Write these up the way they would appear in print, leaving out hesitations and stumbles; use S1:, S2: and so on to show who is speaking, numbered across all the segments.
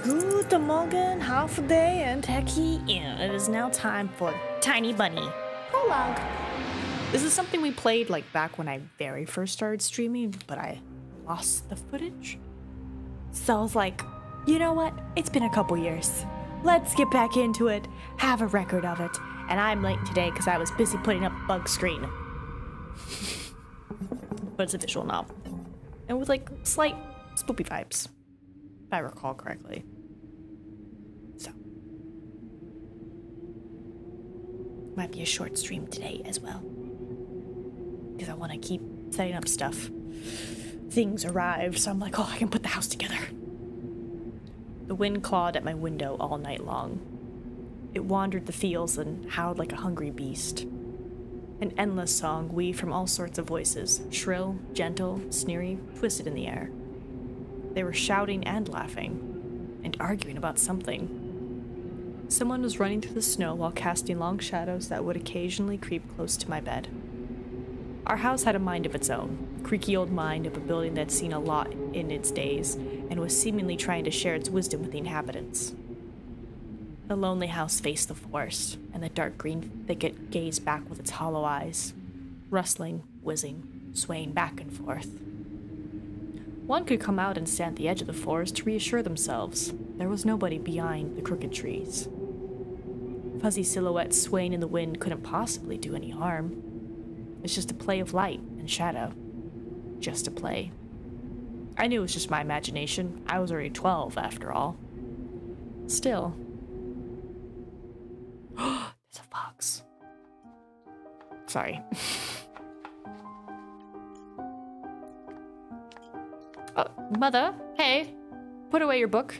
S1: Guten Morgen, half a day, and techie in. It is now time for Tiny Bunny Prologue. This is something we played like back when I very first started streaming, but I lost the footage. So I was like, you know what? It's been a couple years. Let's get back into it, have a record of it. And I'm late today because I was busy putting up a bug screen. But it's a visual novel. And with like slight spoopy vibes, if I recall correctly. So. Might be a short stream today as well. Because I want to keep setting up stuff. Things arrived, so I'm like, oh, I can put the house together. The wind clawed at my window all night long. It wandered the fields and howled like a hungry beast. An endless song weaved from all sorts of voices, shrill, gentle, sneery, twisted in the air. They were shouting and laughing, and arguing about something. Someone was running through the snow while casting long shadows that would occasionally creep close to my bed. Our house had a mind of its own, creaky old mind of a building that had seen a lot in its days, and was seemingly trying to share its wisdom with the inhabitants. The lonely house faced the forest, and the dark green thicket gazed back with its hollow eyes, rustling, whizzing, swaying back and forth. One could come out and stand at the edge of the forest to reassure themselves there was nobody behind the crooked trees. Fuzzy silhouettes swaying in the wind couldn't possibly do any harm. It's just a play of light and shadow. Just a play. I knew it was just my imagination. I was already 12, after all. Still. There's a fox. Sorry. Mother, hey, put away your book.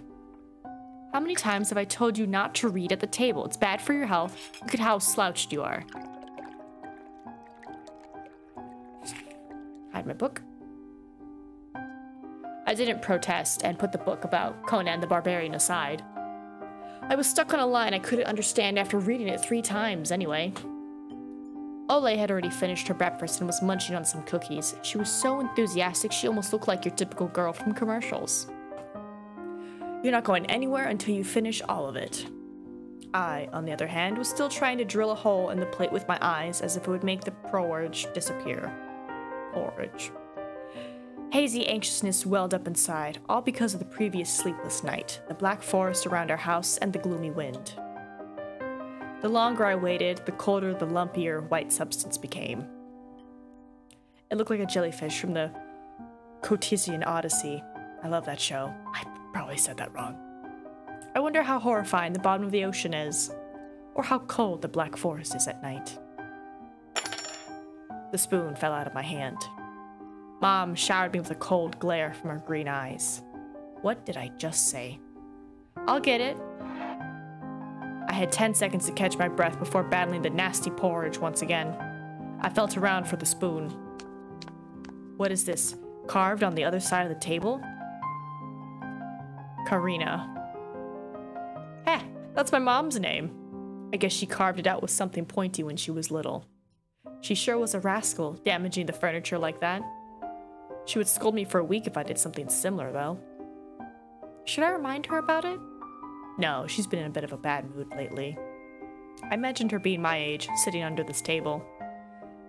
S1: How many times have I told you not to read at the table? It's bad for your health. Look at how slouched you are. Hide my book. I didn't protest and put the book about Conan the Barbarian aside. I was stuck on a line I couldn't understand after reading it 3 times anyway. Ole had already finished her breakfast and was munching on some cookies. She was so enthusiastic she almost looked like your typical girl from commercials. You're not going anywhere until you finish all of it. I, on the other hand, was still trying to drill a hole in the plate with my eyes as if it would make the porridge disappear. Porridge. Hazy anxiousness welled up inside, all because of the previous sleepless night, the black forest around our house, and the gloomy wind. The longer I waited, the colder the lumpier white substance became. It looked like a jellyfish from the Cotesian Odyssey. I love that show. I probably said that wrong. I wonder how horrifying the bottom of the ocean is, or how cold the black forest is at night. The spoon fell out of my hand. Mom showered me with a cold glare from her green eyes. What did I just say? I'll get it. I had 10 seconds to catch my breath before battling the nasty porridge once again. I felt around for the spoon. What is this? Carved on the other side of the table? Karina. Heh, that's my mom's name. I guess she carved it out with something pointy when she was little. She sure was a rascal, damaging the furniture like that. She would scold me for a week if I did something similar, though. Should I remind her about it? No, she's been in a bit of a bad mood lately. I imagined her being my age, sitting under this table.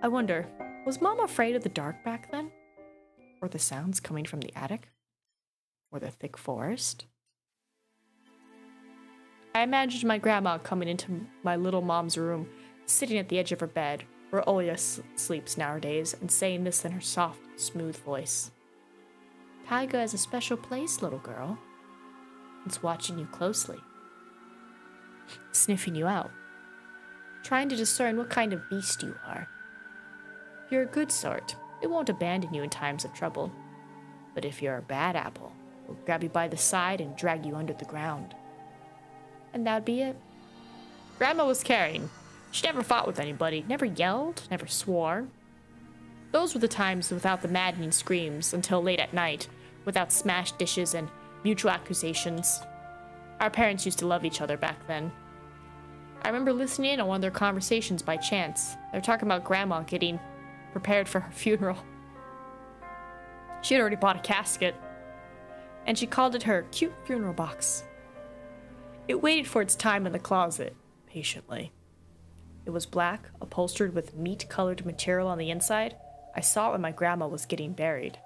S1: I wonder, was Mom afraid of the dark back then? Or the sounds coming from the attic? Or the thick forest? I imagined my grandma coming into my little mom's room, sitting at the edge of her bed, where Oya sleeps nowadays, and saying this in her soft, smooth voice. Taiga is a special place, little girl. It's watching you closely. Sniffing you out. Trying to discern what kind of beast you are. You're a good sort. It won't abandon you in times of trouble. But if you're a bad apple, it will grab you by the side and drag you under the ground. And that'd be it. Grandma was caring. She never fought with anybody, never yelled, never swore. Those were the times without the maddening screams until late at night, without smashed dishes and mutual accusations. Our parents used to love each other back then. I remember listening in on one of their conversations by chance. They were talking about Grandma getting prepared for her funeral. She had already bought a casket, and she called it her cute funeral box. It waited for its time in the closet, patiently. It was black, upholstered with meat-colored material on the inside. I saw it when my grandma was getting buried.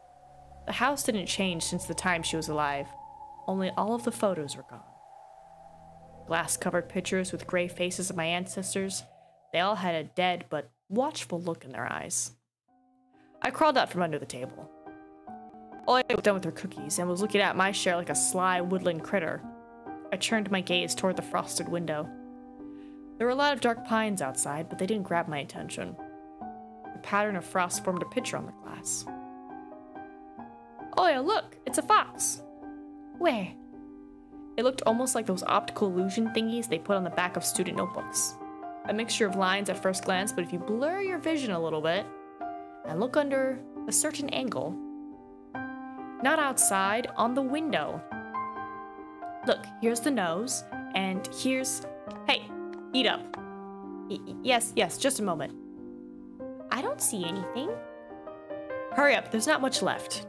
S1: The house didn't change since the time she was alive. Only all of the photos were gone. Glass-covered pictures with gray faces of my ancestors. They all had a dead but watchful look in their eyes. I crawled out from under the table. Oya was done with her cookies and was looking at my share like a sly woodland critter. I turned my gaze toward the frosted window. There were a lot of dark pines outside, but they didn't grab my attention. The pattern of frost formed a picture on the glass. Oya, look! It's a fox! Where? It looked almost like those optical illusion thingies they put on the back of student notebooks. A mixture of lines at first glance, but if you blur your vision a little bit and look under a certain angle, not outside, on the window. Look, here's the nose, and here's... Hey, eat up. Yes, just a moment. I don't see anything. Hurry up, there's not much left.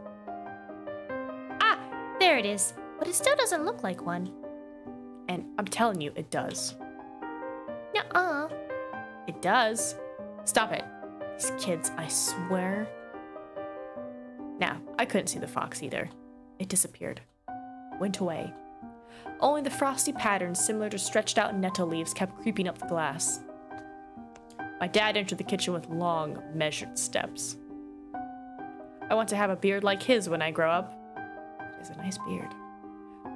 S1: Ah, there it is. But it still doesn't look like one. And I'm telling you, it does. Nuh-uh. It does. Stop it. These kids, I swear. Now, I couldn't see the fox either. It disappeared. Went away. Only the frosty patterns similar to stretched out nettle leaves kept creeping up the glass. My dad entered the kitchen with long, measured steps. I want to have a beard like his when I grow up. It is a nice beard.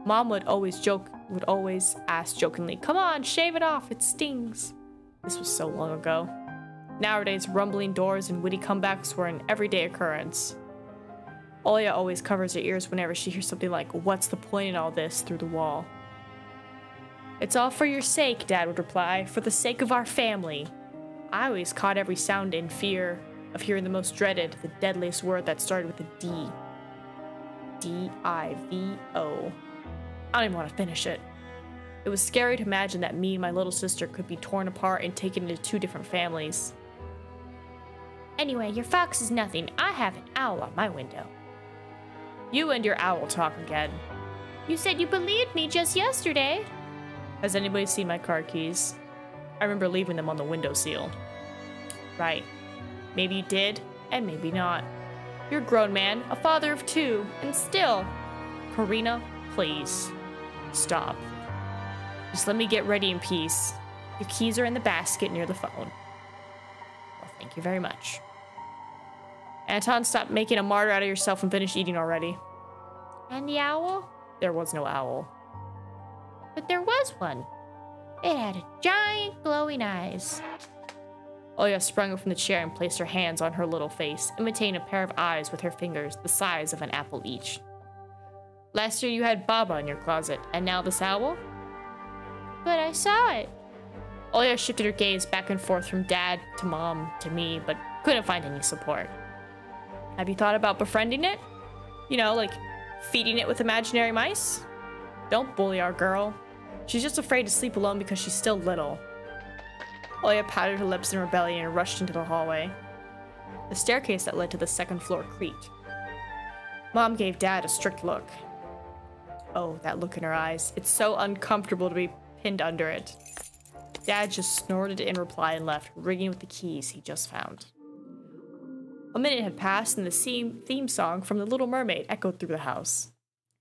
S1: Mom would always ask jokingly, "Come on, shave it off, it stings." This was so long ago. Nowadays, rumbling doors and witty comebacks were an everyday occurrence. Oya always covers her ears whenever she hears something like, "What's the point in all this?" through the wall. "It's all for your sake," Dad would reply, "for the sake of our family." I always caught every sound in fear of hearing the most dreaded, the deadliest word that started with a D. D-I-V-O. I don't even want to finish it. It was scary to imagine that me and my little sister could be torn apart and taken into two different families. Anyway, your fox is nothing. I have an owl on my window. You and your owl talk again. You said you believed me just yesterday. Has anybody seen my car keys? I remember leaving them on the windowsill. Right. Maybe you did, and maybe not. You're a grown man, a father of two, and still... Karina, please. Stop. Just let me get ready in peace. Your keys are in the basket near the phone. Well, thank you very much. Anton, stop making a martyr out of yourself and finish eating already. And the owl? There was no owl. But there was one. It had giant glowing eyes. Oya sprung up from the chair and placed her hands on her little face, imitating a pair of eyes with her fingers the size of an apple each. Last year you had Baba in your closet, and now this owl? But I saw it. Oya shifted her gaze back and forth from Dad to Mom to me, but couldn't find any support. Have you thought about befriending it? You know, like feeding it with imaginary mice? Don't bully our girl. She's just afraid to sleep alone because she's still little. Oya pouted her lips in rebellion and rushed into the hallway. The staircase that led to the second floor creaked. Mom gave Dad a strict look. Oh, that look in her eyes. It's so uncomfortable to be pinned under it. Dad just snorted in reply and left, rigging with the keys he just found. A minute had passed and the theme song from The Little Mermaid echoed through the house.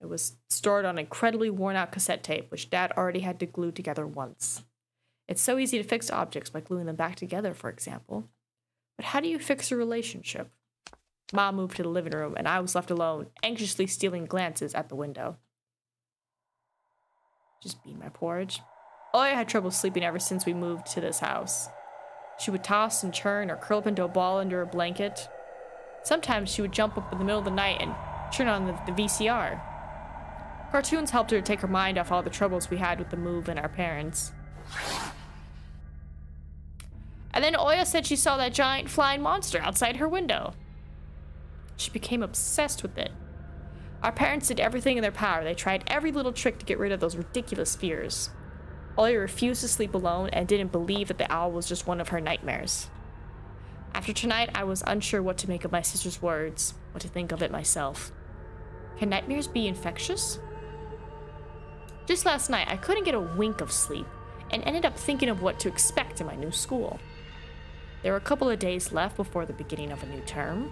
S1: It was stored on an incredibly worn-out cassette tape, which Dad already had to glue together once. It's so easy to fix objects by gluing them back together, for example. But how do you fix a relationship? Mom moved to the living room, and I was left alone, anxiously stealing glances at the window. Just being my porridge. Oya had trouble sleeping ever since we moved to this house. She would toss and turn or curl up into a ball under her blanket. Sometimes she would jump up in the middle of the night and turn on the VCR. Cartoons helped her take her mind off all the troubles we had with the move and our parents. And then Oya said she saw that giant flying monster outside her window. She became obsessed with it. Our parents did everything in their power. They tried every little trick to get rid of those ridiculous fears. Oya refused to sleep alone and didn't believe that the owl was just one of her nightmares. After tonight, I was unsure what to make of my sister's words, what to think of it myself. Can nightmares be infectious? Just last night, I couldn't get a wink of sleep and ended up thinking of what to expect in my new school. There were a couple of days left before the beginning of a new term.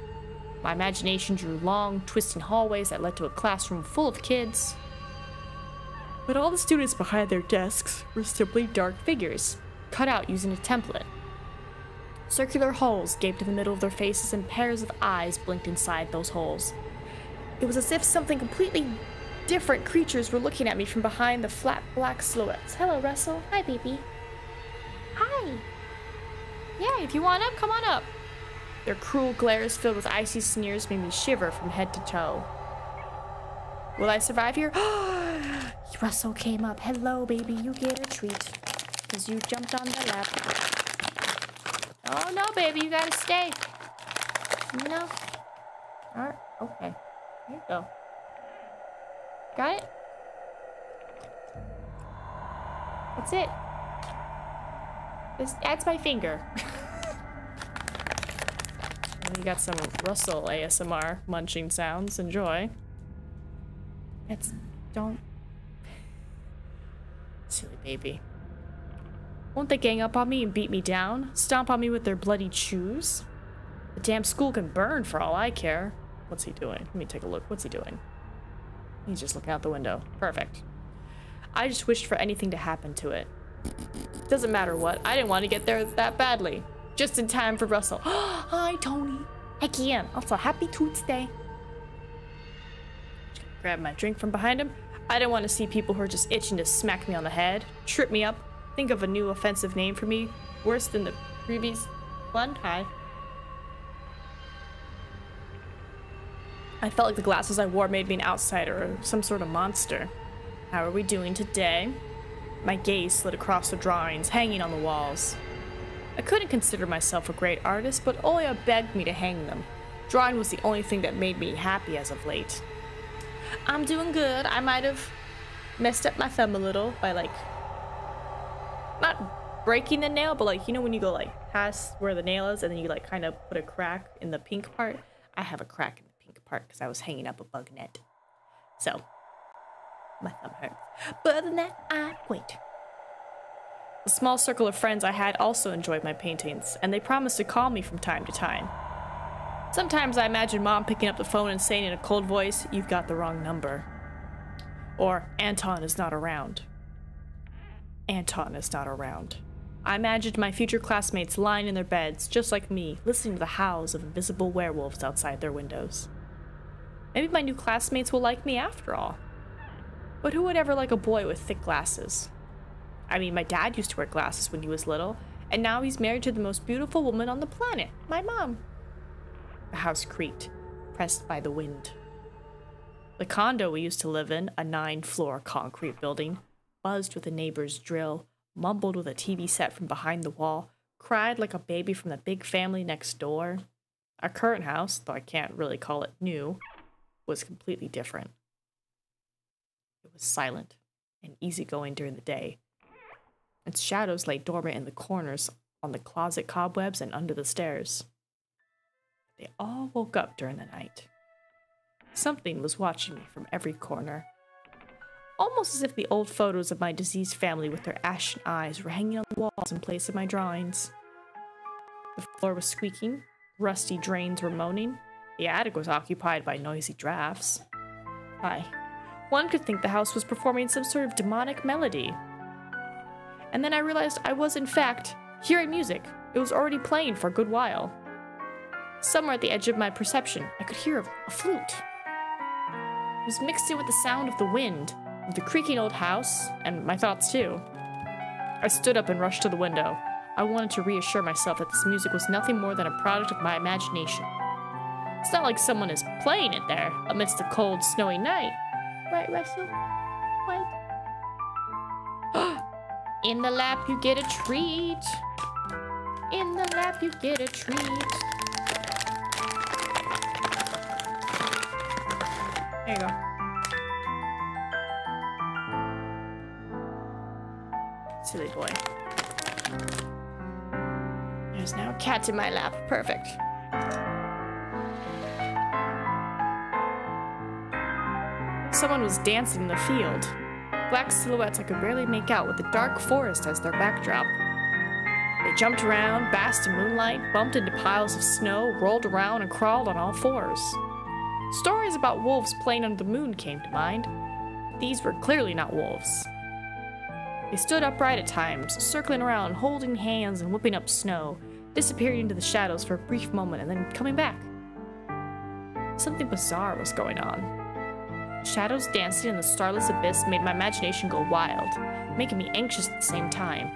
S1: My imagination drew long, twisting hallways that led to a classroom full of kids. But all the students behind their desks were simply dark figures, cut out using a template. Circular holes gaped in the middle of their faces and pairs of eyes blinked inside those holes. It was as if something completely different creatures were looking at me from behind the flat black silhouettes. Hello, Russell. Hi, baby. Hi. Yeah, if you want up, come on up. Their cruel glares filled with icy sneers made me shiver from head to toe. Will I survive here? Russell came up. Hello, baby. You get a treat. Because you jumped on the lap. Oh, no, baby. You gotta stay. No. Alright. Okay. Here you go. Got it? That's it. That's my finger. And you got some Russell ASMR munching sounds. Enjoy. Don't. Silly baby. Won't they gang up on me and beat me down? Stomp on me with their bloody shoes? The damn school can burn for all I care. What's he doing? Let me take a look. What's he doing? He's just looking out the window. Perfect. I just wished for anything to happen to it. Doesn't matter what. I didn't want to get there that badly. Just in time for Russell. Hi, Tony. Heck yeah. Also, happy Toots Day. Grab my drink from behind him. I didn't want to see people who are just itching to smack me on the head, trip me up, think of a new offensive name for me, worse than the previous one. Hi. I felt like the glasses I wore made me an outsider or some sort of monster. How are we doing today? My gaze slid across the drawings hanging on the walls. I couldn't consider myself a great artist, but Oya begged me to hang them. Drawing was the only thing that made me happy as of late. I'm doing good. I might have messed up my thumb a little by not breaking the nail, but you know when you go past where the nail is and then you kind of put a crack in the pink part? I have a crack in the pink part because I was hanging up a bug net. So, my thumb hurts. But other than that, I'm great. The small circle of friends I had also enjoyed my paintings, and they promised to call me from time to time. Sometimes I imagine Mom picking up the phone and saying in a cold voice, "You've got the wrong number." Or, "Anton is not around." Anton is not around. I imagined my future classmates lying in their beds, just like me, listening to the howls of invisible werewolves outside their windows. Maybe my new classmates will like me after all. But who would ever like a boy with thick glasses? I mean, my dad used to wear glasses when he was little, and now he's married to the most beautiful woman on the planet, my mom. The house creaked, pressed by the wind. The condo we used to live in, a 9-floor concrete building, buzzed with a neighbor's drill, mumbled with a TV set from behind the wall, cried like a baby from the big family next door. Our current house, though I can't really call it new, was completely different. It was silent and easygoing during the day. Its shadows lay dormant in the corners, on the closet cobwebs, and under the stairs. They all woke up during the night. Something was watching me from every corner. Almost as if the old photos of my deceased family with their ashen eyes were hanging on the walls in place of my drawings. The floor was squeaking, rusty drains were moaning, the attic was occupied by noisy drafts. One could think the house was performing some sort of demonic melody. And then I realized I was, in fact, hearing music. It was already playing for a good while. Somewhere at the edge of my perception, I could hear a flute. It was mixed in with the sound of the wind, of the creaking old house, and my thoughts too. I stood up and rushed to the window. I wanted to reassure myself that this music was nothing more than a product of my imagination. It's not like someone is playing it there amidst the cold, snowy night. Right, Russell? What? In the lap you get a treat. In the lap you get a treat. There you go. Silly boy. There's now a cat in my lap. Perfect. Someone was dancing in the field. Black silhouettes I could barely make out with the dark forest as their backdrop. They jumped around, basked in moonlight, bumped into piles of snow, rolled around, and crawled on all fours. Stories about wolves playing under the moon came to mind. These were clearly not wolves. They stood upright at times, circling around, holding hands and whipping up snow, disappearing into the shadows for a brief moment and then coming back. Something bizarre was going on. Shadows dancing in the starless abyss made my imagination go wild, making me anxious at the same time.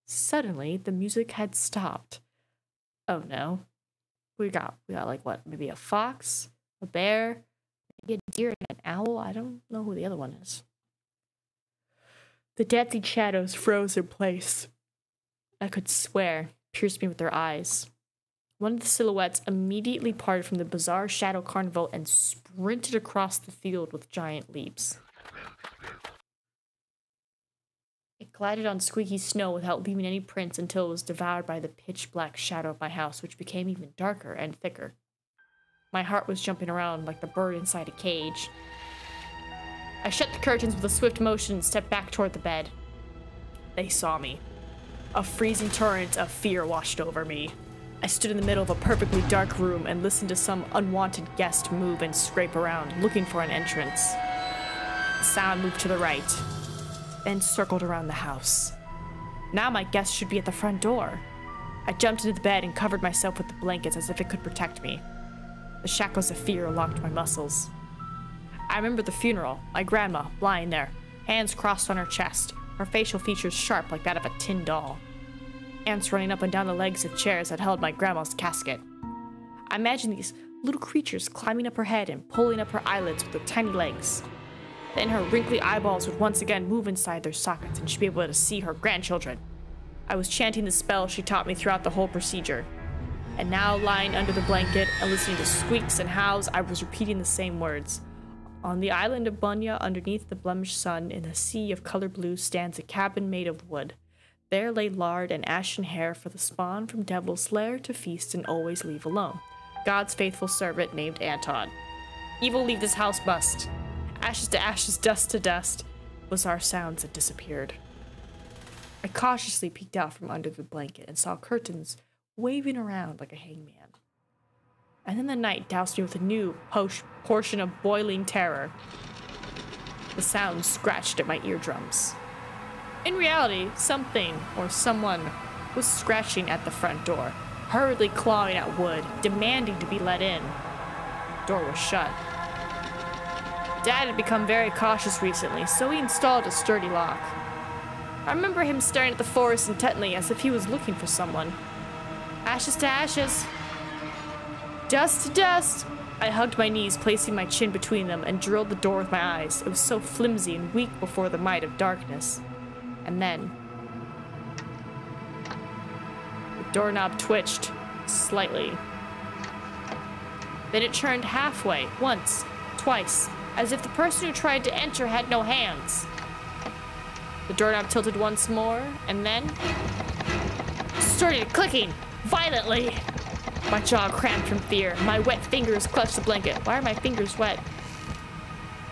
S1: Suddenly, the music had stopped. Oh no. We got like what, maybe a fox, a bear, maybe a deer and an owl? I don't know who the other one is. The dancing shadows froze in place. I could swear, pierced me with their eyes. One of the silhouettes immediately parted from the bizarre shadow carnival and sprinted across the field with giant leaps. It glided on squeaky snow without leaving any prints until it was devoured by the pitch-black shadow of my house, which became even darker and thicker. My heart was jumping around like the bird inside a cage. I shut the curtains with a swift motion and stepped back toward the bed. They saw me. A freezing torrent of fear washed over me. I stood in the middle of a perfectly dark room and listened to some unwanted guest move and scrape around, looking for an entrance. The sound moved to the right, then circled around the house. Now my guest should be at the front door. I jumped into the bed and covered myself with the blankets as if it could protect me. The shackles of fear locked my muscles. I remember the funeral, my grandma lying there, hands crossed on her chest, her facial features sharp like that of a tin doll. Ants running up and down the legs of chairs that held my grandma's casket. I imagined these little creatures climbing up her head and pulling up her eyelids with their tiny legs. Then her wrinkly eyeballs would once again move inside their sockets and she'd be able to see her grandchildren. I was chanting the spell she taught me throughout the whole procedure. And now, lying under the blanket and listening to squeaks and howls, I was repeating the same words. On the island of Bunya, underneath the blemished sun, in a sea of color blue, stands a cabin made of wood. There lay lard and ashen hair for the spawn from devil's lair to feast and always leave alone. God's faithful servant named Anton. Evil leave this house must. Ashes to ashes, dust to dust, was our sounds that disappeared. I cautiously peeked out from under the blanket and saw curtains waving around like a hangman. And then the night doused me with a new portion of boiling terror. The sound scratched at my eardrums. In reality, something or someone was scratching at the front door, hurriedly clawing at wood, demanding to be let in. The door was shut. Dad had become very cautious recently, so he installed a sturdy lock. I remember him staring at the forest intently as if he was looking for someone. Ashes to ashes. Dust to dust. I hugged my knees, placing my chin between them, and drilled the door with my eyes. It was so flimsy and weak before the might of darkness. And then the doorknob twitched slightly. Then it turned halfway, once, twice, as if the person who tried to enter had no hands. The doorknob tilted once more, and then started clicking violently. My jaw cramped from fear. My wet fingers clutched the blanket. Why are my fingers wet?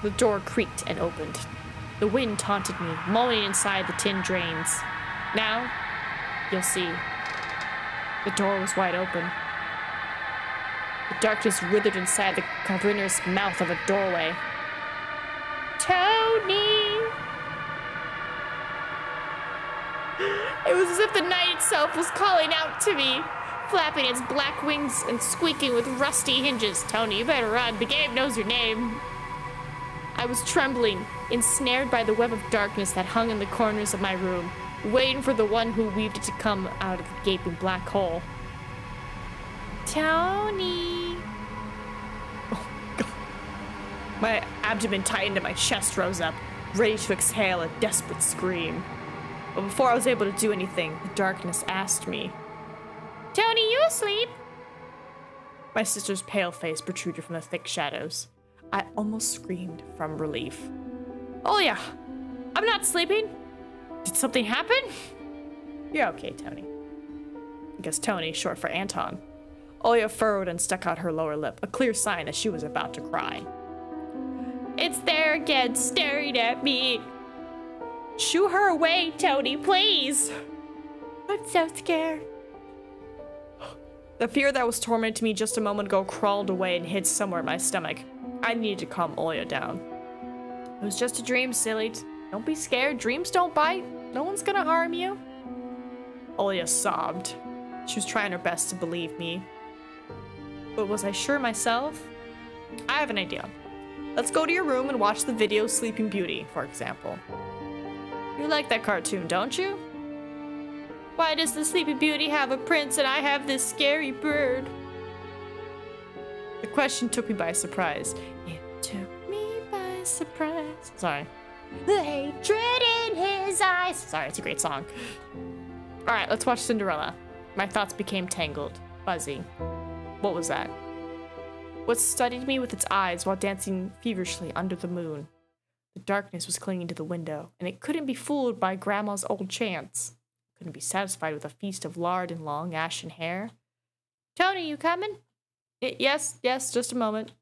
S1: The door creaked and opened. The wind taunted me, moaning inside the tin drains. Now, you'll see. The door was wide open. The darkness withered inside the cavernous mouth of a doorway. Tony! It was as if the night itself was calling out to me, flapping its black wings and squeaking with rusty hinges. Tony, you better run. The game knows your name. I was trembling, ensnared by the web of darkness that hung in the corners of my room, waiting for the one who weaved it to come out of the gaping black hole. Tony! Oh, God. My abdomen tightened and my chest rose up, ready to exhale a desperate scream. But before I was able to do anything, the darkness asked me, Tony, you asleep? My sister's pale face protruded from the thick shadows. I almost screamed from relief. Oh yeah, I'm not sleeping. Did something happen? You're okay, Tony. I guess Tony, short for Anton. Olia furrowed and stuck out her lower lip, a clear sign that she was about to cry. It's there again, staring at me. Shoo her away, Tony, please. I'm so scared. The fear that was tormenting me just a moment ago crawled away and hid somewhere in my stomach. I needed to calm Oya down. It was just a dream, silly. Don't be scared. Dreams don't bite. No one's gonna harm you. Oya sobbed. She was trying her best to believe me. But was I sure myself? I have an idea. Let's go to your room and watch the video Sleeping Beauty, for example. You like that cartoon, don't you? Why does the Sleeping Beauty have a prince and I have this scary bird? The question took me by surprise. It took me by surprise. Sorry. The hatred in his eyes. Sorry, it's a great song. Alright, let's watch Cinderella. My thoughts became tangled, fuzzy. What was that? What studied me with its eyes while dancing feverishly under the moon? The darkness was clinging to the window, and it couldn't be fooled by Grandma's old chants. Couldn't be satisfied with a feast of lard and long ashen hair. Tony, you coming? Yes, just a moment.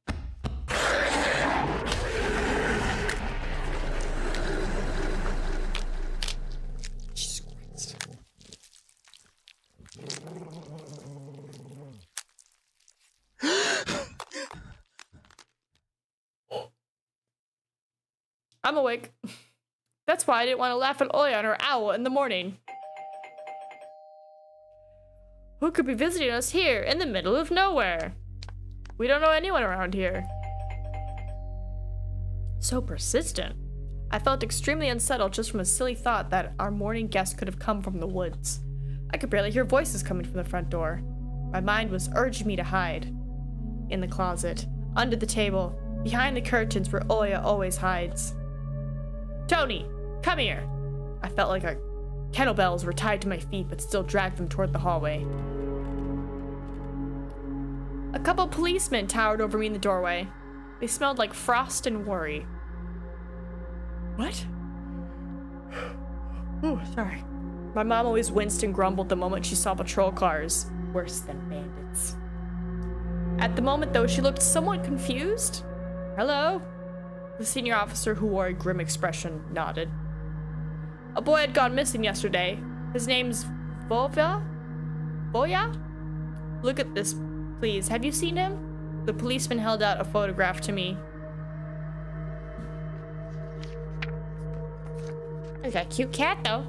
S1: Jesus Christ. I'm awake. That's why I didn't want to laugh at Oya and her owl in the morning. Who could be visiting us here in the middle of nowhere? We don't know anyone around here. So persistent. I felt extremely unsettled just from a silly thought that our morning guest could have come from the woods. I could barely hear voices coming from the front door. My mind was urging me to hide. In the closet, under the table, behind the curtains where Oya always hides. Tony, come here. I felt like our kettlebells were tied to my feet but still dragged them toward the hallway. A couple policemen towered over me in the doorway. They smelled like frost and worry. What? Oh, sorry. My mom always winced and grumbled the moment she saw patrol cars. Worse than bandits. At the moment, though, she looked somewhat confused. Hello? The senior officer, who wore a grim expression, nodded. A boy had gone missing yesterday. His name's Voya? Look at this, please. Have you seen him? The policeman held out a photograph to me. He's got a cute cat, though.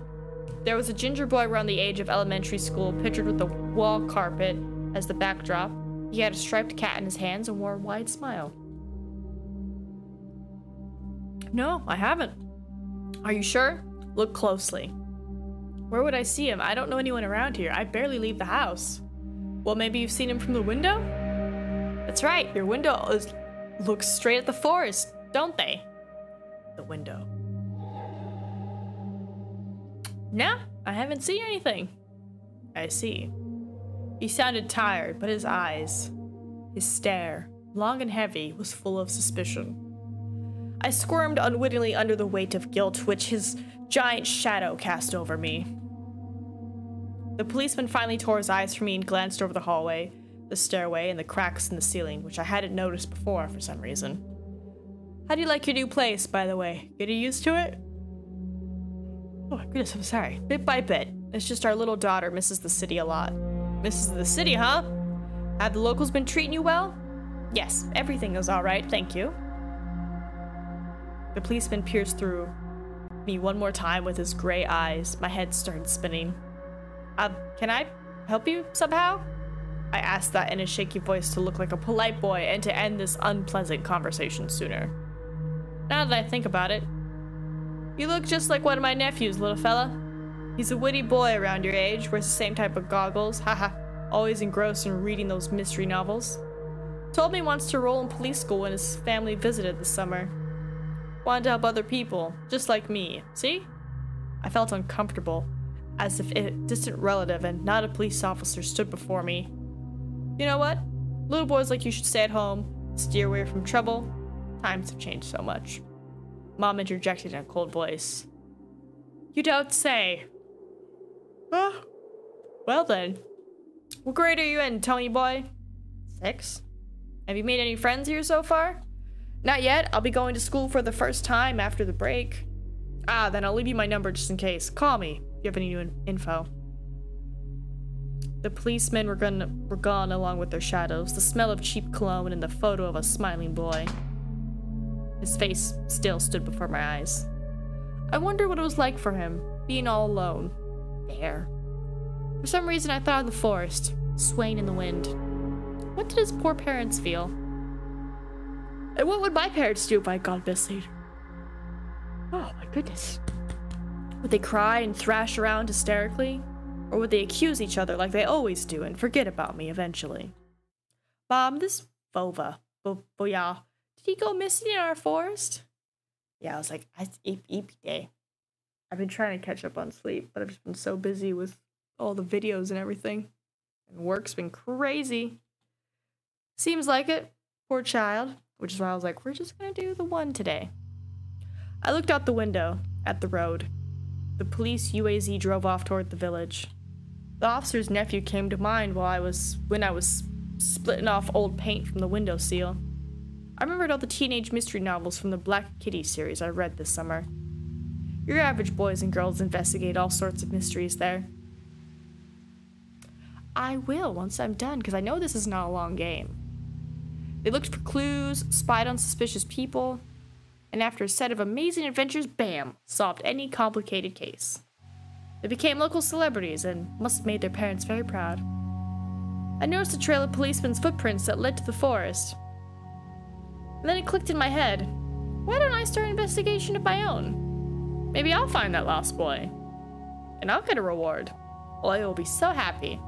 S1: There was a ginger boy around the age of elementary school, pictured with the wall carpet as the backdrop. He had a striped cat in his hands and wore a wide smile. No, I haven't. Are you sure? Look closely. Where would I see him? I don't know anyone around here. I barely leave the house. Well, maybe you've seen him from the window? That's right. Your window looks straight at the forest, don't they? The window. No, I haven't seen anything. I see. He sounded tired, but his eyes, his stare, long and heavy, was full of suspicion. I squirmed unwittingly under the weight of guilt which his giant shadow cast over me. The policeman finally tore his eyes from me and glanced over the hallway, the stairway, and the cracks in the ceiling, which I hadn't noticed before for some reason. How do you like your new place, by the way? Getting used to it? Oh my goodness, I'm sorry. Bit by bit. It's just our little daughter misses the city a lot. Misses the city, huh? Have the locals been treating you well? Yes, everything is all right, thank you. The policeman pierced through me one more time with his gray eyes. My head started spinning. Can I help you somehow? I asked that in a shaky voice to look like a polite boy and to end this unpleasant conversation sooner. Now that I think about it, you look just like one of my nephews, little fella. He's a witty boy around your age, wears the same type of goggles, haha, always engrossed in reading those mystery novels. Told me he wants to enroll in police school when his family visited this summer. Wanted to help other people, just like me, see? I felt uncomfortable, as if a distant relative and not a police officer stood before me. You know what? Little boys like you should stay at home, steer away from trouble. Times have changed so much. Mom interjected in a cold voice. You don't say. Oh, well then. What grade are you in, Tony boy? 6? Have you made any friends here so far? Not yet. I'll be going to school for the first time after the break. Ah, then I'll leave you my number just in case. Call me if you have any new info. The policemen were gone along with their shadows, the smell of cheap cologne and the photo of a smiling boy. His face still stood before my eyes. I wonder what it was like for him, being all alone. There. For some reason I thought of the forest, swaying in the wind. What did his poor parents feel? And what would my parents do if I got missing? Oh my goodness. Would they cry and thrash around hysterically? Or would they accuse each other like they always do and forget about me eventually? Mom, this Vova, Boya, did he go missing in our forest? Yeah, I was like, eep day. I've been trying to catch up on sleep, but I've just been so busy with all the videos and everything. And work's been crazy. Seems like it. Poor child. Which is why I was like, we're just gonna do the one today. I looked out the window at the road. The police UAZ drove off toward the village. The officer's nephew came to mind when I was splitting off old paint from the windowsill. I remembered all the teenage mystery novels from the Black Kitty series I read this summer. Your average boys and girls investigate all sorts of mysteries there. I will once I'm done, because I know this is not a long game. They looked for clues, spied on suspicious people, and after a set of amazing adventures, bam, solved any complicated case. They became local celebrities and must have made their parents very proud. I noticed a trail of policemen's footprints that led to the forest. And then it clicked in my head. Why don't I start an investigation of my own? Maybe I'll find that lost boy. And I'll get a reward. Oya will be so happy.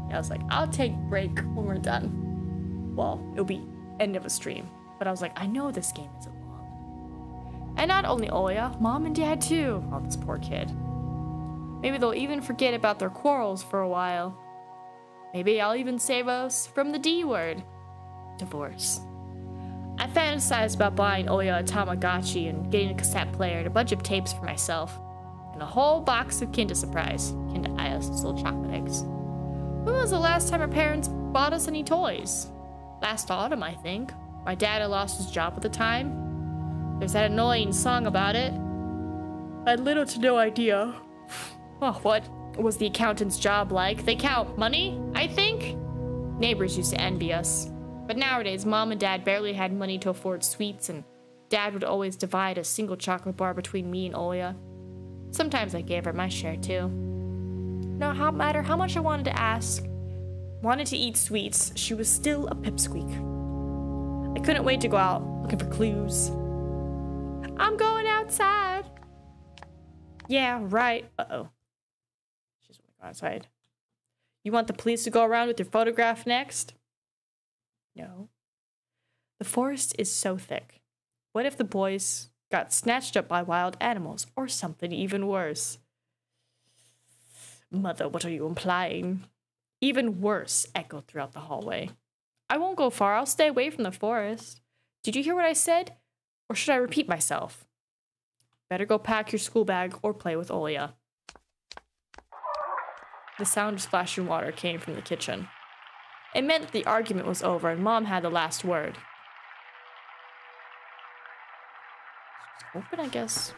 S1: And I was like, I'll take a break when we're done. Well, it'll be end of a stream. But I was like, I know this game isn't long. And not only Oya, Mom and Dad too. Oh, this poor kid. Maybe they'll even forget about their quarrels for a while. Maybe I'll even save us from the D word. Divorce. I fantasized about buying Oya a Tamagotchi and getting a cassette player and a bunch of tapes for myself. And a whole box of Kinder Surprise. Kinder Ios, little chocolate eggs. When was the last time our parents bought us any toys? Last autumn, I think. My dad had lost his job at the time. There's that annoying song about it. I had little to no idea. Oh, what was the accountant's job like? They count money, I think? Neighbors used to envy us. But nowadays, Mom and Dad barely had money to afford sweets, and Dad would always divide a single chocolate bar between me and Oya. Sometimes I gave her my share, too. No matter how much I wanted to eat sweets, she was still a pipsqueak. I couldn't wait to go out looking for clues. I'm going outside. Yeah, right. Uh-oh. She's going to go outside. You want the police to go around with your photograph next? No. The forest is so thick. What if the boys got snatched up by wild animals or something even worse? Mother, what are you implying? Even worse echoed throughout the hallway. I won't go far. I'll stay away from the forest. Did you hear what I said? Or should I repeat myself? Better go pack your school bag or play with Oya. The sound of splashing water came from the kitchen. It meant that the argument was over and Mom had the last word. Open, I guess.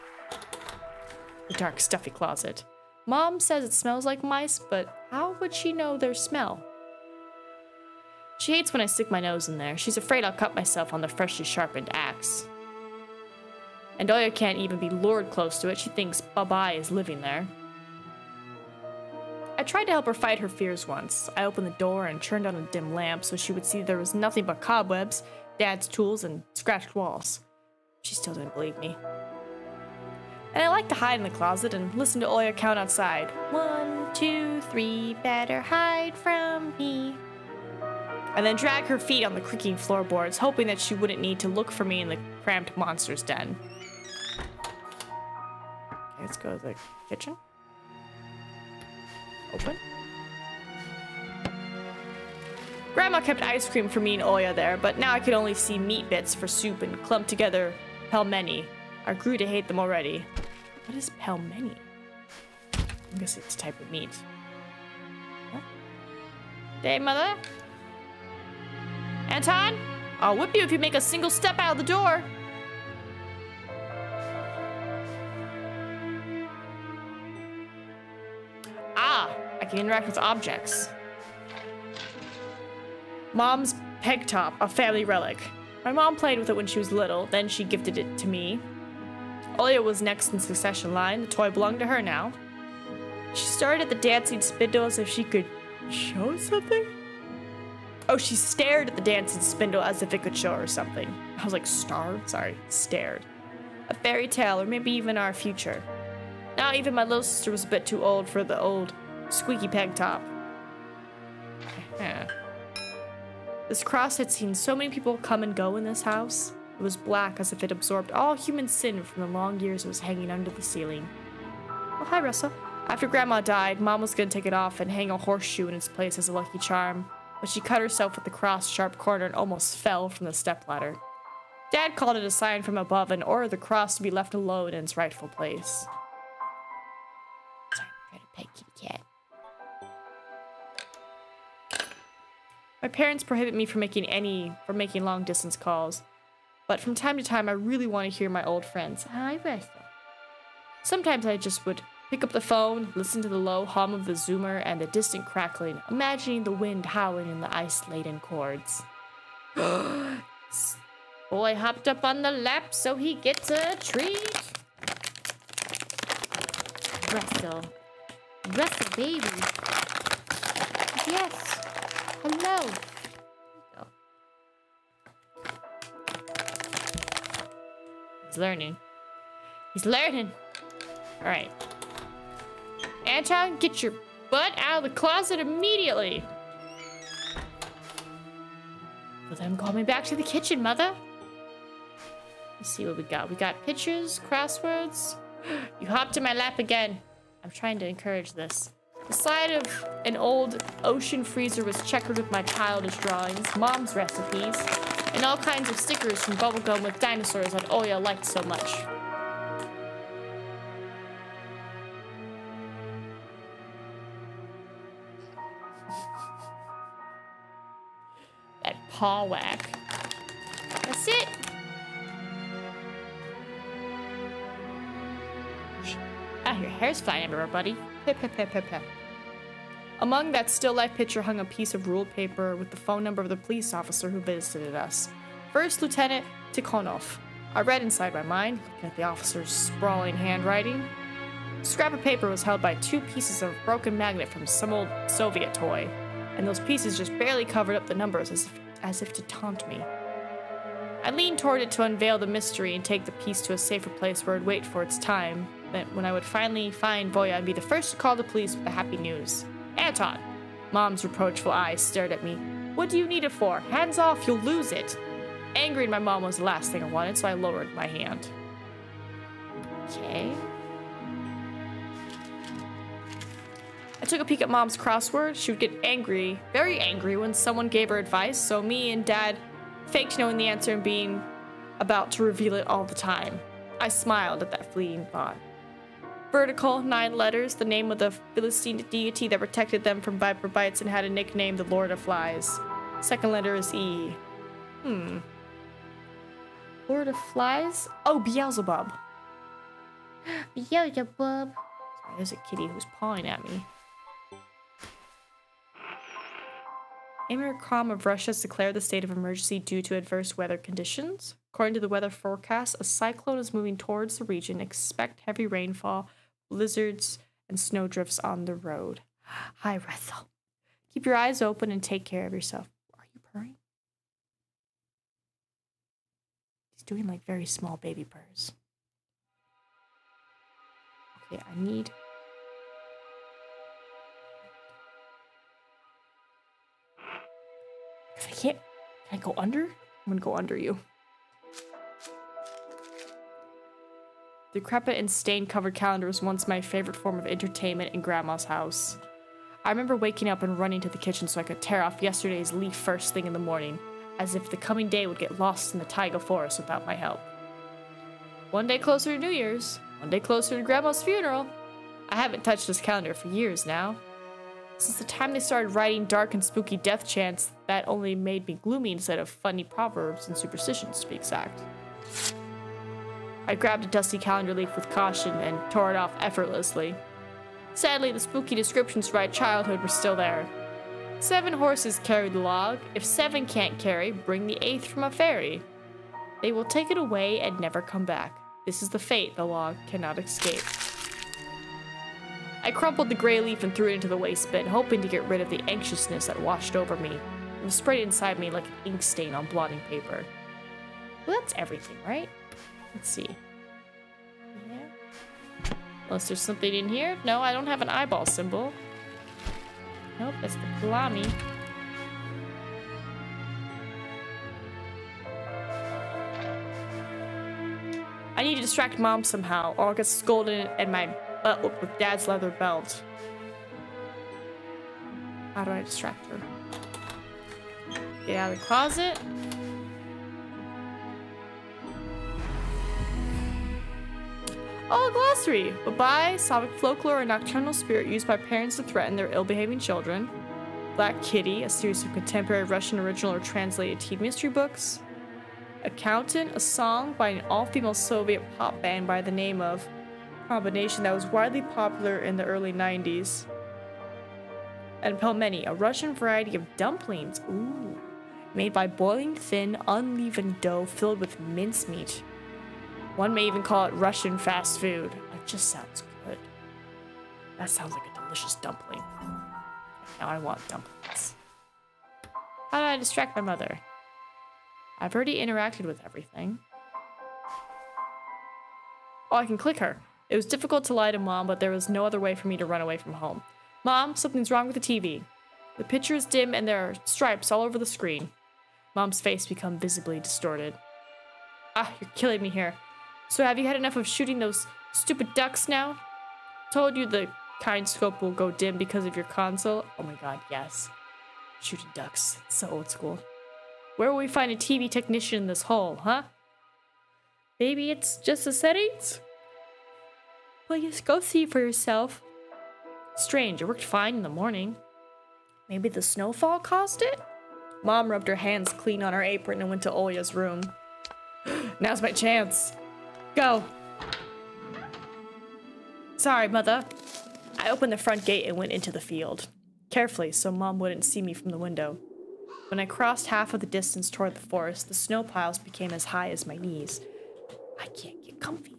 S1: The dark, stuffy closet. Mom says it smells like mice, but how would she know their smell? She hates when I stick my nose in there. She's afraid I'll cut myself on the freshly sharpened axe. And Oya can't even be lured close to it. She thinks Bye-Bye is living there. I tried to help her fight her fears once. I opened the door and turned on a dim lamp so she would see there was nothing but cobwebs, Dad's tools, and scratched walls. She still didn't believe me. And I like to hide in the closet and listen to Oya count outside. 1, 2, 3, better hide from me. And then drag her feet on the creaking floorboards, hoping that she wouldn't need to look for me in the cramped monster's den. Okay, let's go to the kitchen. Open. Grandma kept ice cream for me and Oya there, but now I could only see meat bits for soup and clumped together pelmeni. I grew to hate them already. What is pelmeni? I guess it's a type of meat. Huh? Day, Mother? Anton? I'll whip you if you make a single step out of the door. Ah, I can interact with objects. Mom's peg top, a family relic. My mom played with it when she was little, then she gifted it to me. Olia was next in succession line. The toy belonged to her now. She started at the dancing spindle as if she could show something? Oh, she stared at the dancing spindle as if it could show her something. I was like, starved? Sorry, stared. A fairy tale, or maybe even our future. Now even my little sister was a bit too old for the old squeaky peg top. This cross had seen so many people come and go in this house. It was black as if it absorbed all human sin from the long years it was hanging under the ceiling. Oh, hi, Russell. After Grandma died, Mom was going to take it off and hang a horseshoe in its place as a lucky charm, but she cut herself with the cross sharp corner and almost fell from the stepladder. Dad called it a sign from above and ordered the cross to be left alone in its rightful place. Sorry, I'm trying to pet kitty cat. My parents prohibit me from making long distance calls, but from time to time I really want to hear my old friends. Hi, Russell. Sometimes I just would pick up the phone, listen to the low hum of the zoomer and the distant crackling, imagining the wind howling in the ice-laden chords. Boy hopped up on the lap so he gets a treat. Russell. Russell, baby. Yes. Hello. He's learning. He's learning. All right. Anton, get your butt out of the closet immediately. Well, then call me back to the kitchen, Mother. Let's see what we got. We got pictures, crosswords. You hopped in my lap again. I'm trying to encourage this. The side of an old ocean freezer was checkered with my childish drawings, Mom's recipes, and all kinds of stickers from bubblegum with dinosaurs that Oya liked so much. That paw whack. That's it. Ah, your hair's flying everywhere, buddy. Pip, pip, pip, pip, pip. Among that still life picture hung a piece of ruled paper with the phone number of the police officer who visited us. First Lieutenant Tikhonov. I read inside my mind, looking at the officer's sprawling handwriting. The scrap of paper was held by 2 pieces of broken magnet from some old Soviet toy, and those pieces just barely covered up the numbers as if to taunt me. I leaned toward it to unveil the mystery and take the piece to a safer place where I'd wait for its time, when I would finally find Voya and be the first to call the police with the happy news. Anton! Mom's reproachful eyes stared at me. What do you need it for? Hands off, you'll lose it. Angering my mom was the last thing I wanted, so I lowered my hand. Okay. I took a peek at Mom's crossword. She would get angry, very angry, when someone gave her advice, so me and Dad faked knowing the answer and being about to reveal it all the time. I smiled at that fleeting thought. Vertical, 9 letters, the name of the Philistine deity that protected them from viper bites and had a nickname, the Lord of Flies. Second letter is E. Lord of Flies? Oh, Beelzebub. Beelzebub. Sorry, there's a kitty who's pawing at me. Emirkram of Russia has declared the state of emergency due to adverse weather conditions. According to the weather forecast, a cyclone is moving towards the region. Expect heavy rainfall, blizzards, and snowdrifts on the road. Hi, Russell. Keep your eyes open and take care of yourself. Are you purring? He's doing like very small baby purrs. Okay, I need... I can't... Can I go under? I'm gonna go under you. The decrepit and stain-covered calendar was once my favorite form of entertainment in Grandma's house. I remember waking up and running to the kitchen so I could tear off yesterday's leaf first thing in the morning, as if the coming day would get lost in the taiga forest without my help. One day closer to New Year's, one day closer to Grandma's funeral. I haven't touched this calendar for years now.
S2: Since the time they started writing dark and spooky death chants, that only made me gloomy instead of funny proverbs and superstitions, to be exact. I grabbed a dusty calendar leaf with caution and tore it off effortlessly. Sadly, the spooky descriptions from my childhood were still there. 7 horses carry the log. If 7 can't carry, bring the 8th from a fairy. They will take it away and never come back. This is the fate the log cannot escape. I crumpled the gray leaf and threw it into the waste bin, hoping to get rid of the anxiousness that washed over me. It was sprayed inside me like an ink stain on blotting paper. Well, that's everything, right? Let's see. Yeah. Unless there's something in here. No, I don't have an eyeball symbol. Nope, that's the Palami. I need to distract Mom somehow, or I'll get scolded and my butt whooped with Dad's leather belt. How do I distract her? Get out of the closet. Oh, a glossary! Bye-bye, Slavic folklore, a nocturnal spirit used by parents to threaten their ill-behaving children. Black Kitty, a series of contemporary Russian original or translated teen mystery books. Accountant, a song by an all-female Soviet pop band by the name of, combination that was widely popular in the early 90s. And pelmeni, a Russian variety of dumplings, ooh, made by boiling thin, unleavened dough filled with mincemeat. One may even call it Russian fast food. It just sounds good. That sounds like a delicious dumpling. Now I want dumplings. How do I distract my mother? I've already interacted with everything. Oh, I can click her. It was difficult to lie to Mom, but there was no other way for me to run away from home. Mom, something's wrong with the TV. The picture is dim and there are stripes all over the screen. Mom's face became visibly distorted. Ah, you're killing me here. So have you had enough of shooting those stupid ducks now? Told you the kind scope will go dim because of your console. Oh my god, yes. Shooting ducks. So old school. Where will we find a TV technician in this hole, huh? Maybe it's just the settings? Well, just go see for yourself. Strange, it worked fine in the morning. Maybe the snowfall caused it? Mom rubbed her hands clean on her apron and went to Olya's room. Now's my chance. Go. Sorry, Mother. I opened the front gate and went into the field. Carefully, so Mom wouldn't see me from the window. When I crossed half of the distance toward the forest, the snow piles became as high as my knees. I can't get comfy.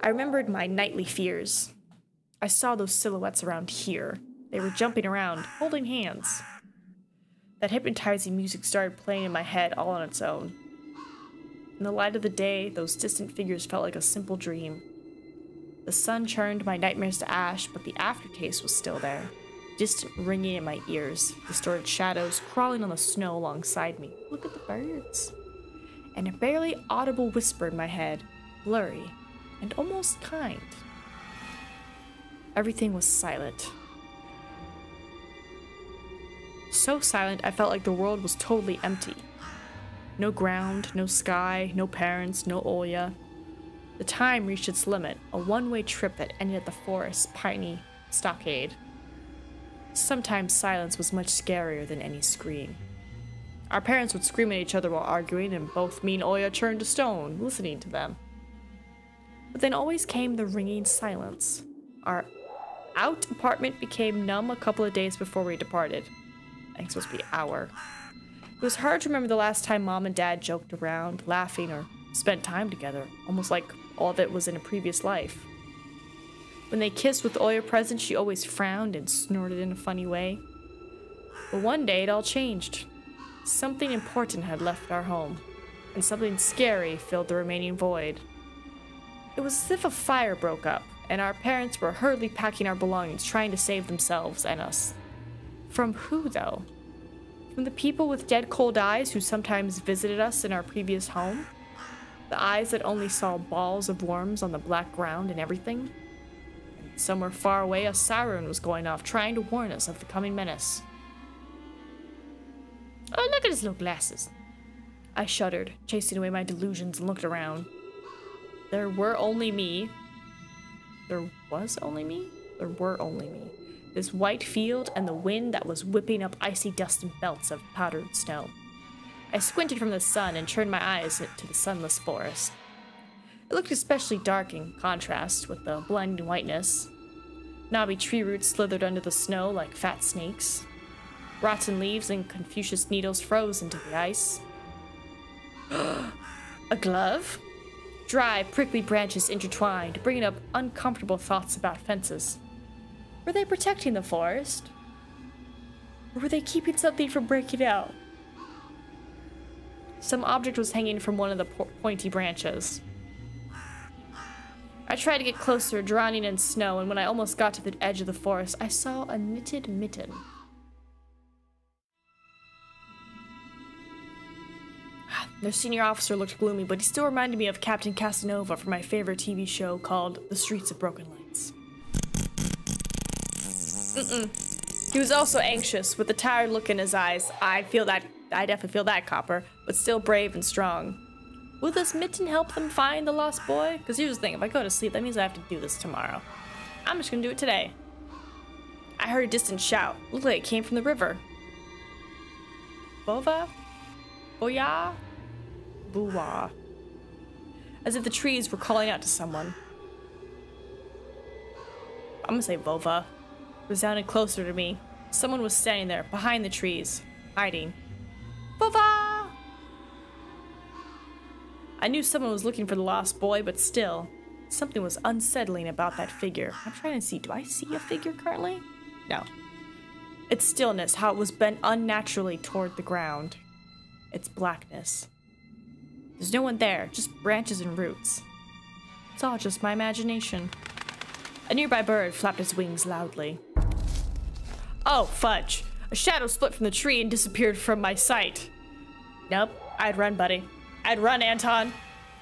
S2: I remembered my nightly fears. I saw those silhouettes around here. They were jumping around, holding hands. That hypnotizing music started playing in my head all on its own. In the light of the day, those distant figures felt like a simple dream. The sun churned my nightmares to ash, but the aftertaste was still there. Distant ringing in my ears, distorted shadows crawling on the snow alongside me. Look at the birds. And a barely audible whisper in my head, blurry and almost kind. Everything was silent. So silent, I felt like the world was totally empty. No ground, no sky, no parents, no Olya. The time reached its limit, a one-way trip that ended at the forest's piney stockade. Sometimes silence was much scarier than any scream. Our parents would scream at each other while arguing, and both me and Olya turned to stone, listening to them. But then always came the ringing silence. Our out apartment became numb a couple of days before we departed. I think it's supposed to be hour. It was hard to remember the last time Mom and Dad joked around, laughing, or spent time together, almost like all of it was in a previous life. When they kissed with Olya present, she always frowned and snorted in a funny way. But one day it all changed. Something important had left our home, and something scary filled the remaining void. It was as if a fire broke up, and our parents were hurriedly packing our belongings, trying to save themselves and us. From who, though? From the people with dead cold eyes who sometimes visited us in our previous home? The eyes that only saw balls of worms on the black ground and everything? And somewhere far away, a siren was going off, trying to warn us of the coming menace. Oh, look at his little glasses. I shuddered, chasing away my delusions, and looked around. There were only me. There was only me? There were only me. This white field and the wind that was whipping up icy dust and belts of powdered snow. I squinted from the sun and turned my eyes to the sunless forest. It looked especially dark in contrast with the blinding whiteness. Knobby tree roots slithered under the snow like fat snakes. Rotten leaves and Confucius needles froze into the ice. A glove? Dry, prickly branches intertwined, bringing up uncomfortable thoughts about fences. Were they protecting the forest? Or were they keeping something from breaking out? Some object was hanging from one of the pointy branches. I tried to get closer, drowning in snow, and when I almost got to the edge of the forest, I saw a knitted mitten. Their senior officer looked gloomy, but he still reminded me of Captain Casanova from my favorite TV show called The Streets of Broken Lights. He was also anxious, with a tired look in his eyes. I definitely feel that, Copper, but still brave and strong. Will this mitten help them find the lost boy? Because here's the thing, if I go to sleep, that means I have to do this tomorrow. I'm just gonna do it today. I heard a distant shout. Looked like it came from the river. Bova? Boya? Boo-wah. As if the trees were calling out to someone. I'm gonna say Vova. It resounded closer to me. Someone was standing there, behind the trees, hiding. Vova! I knew someone was looking for the lost boy, but still, something was unsettling about that figure. I'm trying to see, do I see a figure currently? No. Its stillness, how it was bent unnaturally toward the ground. Its blackness. There's no one there, just branches and roots. It's all just my imagination. A nearby bird flapped its wings loudly. Oh, fudge. A shadow split from the tree and disappeared from my sight. Nope, I'd run, buddy. I'd run, Anton.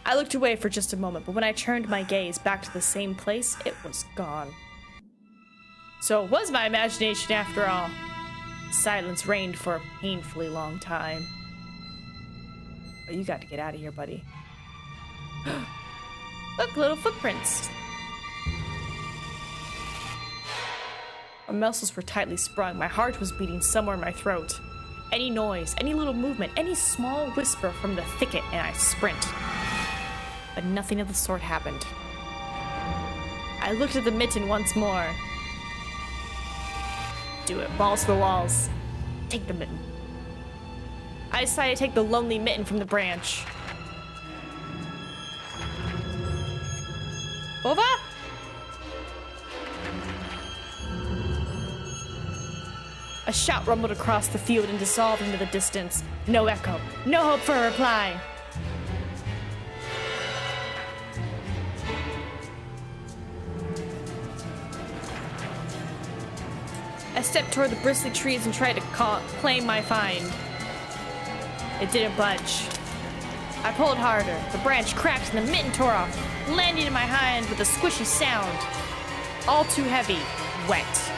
S2: I looked away for just a moment, but when I turned my gaze back to the same place, it was gone. So it was my imagination after all. Silence reigned for a painfully long time. Oh, you got to get out of here, buddy. Look, little footprints. My muscles were tightly sprung. My heart was beating somewhere in my throat. Any noise, any little movement, any small whisper from the thicket, and I sprint. But nothing of the sort happened. I looked at the mitten once more. Do it. Balls to the walls. Take the mitten. I decided to take the lonely mitten from the branch. Bova? A shout rumbled across the field and dissolved into the distance. No echo. No hope for a reply. I stepped toward the bristly trees and tried to claim my find. It didn't budge. I pulled harder. The branch cracked and the mitten tore off, landing in my hand with a squishy sound. All too heavy. Wet.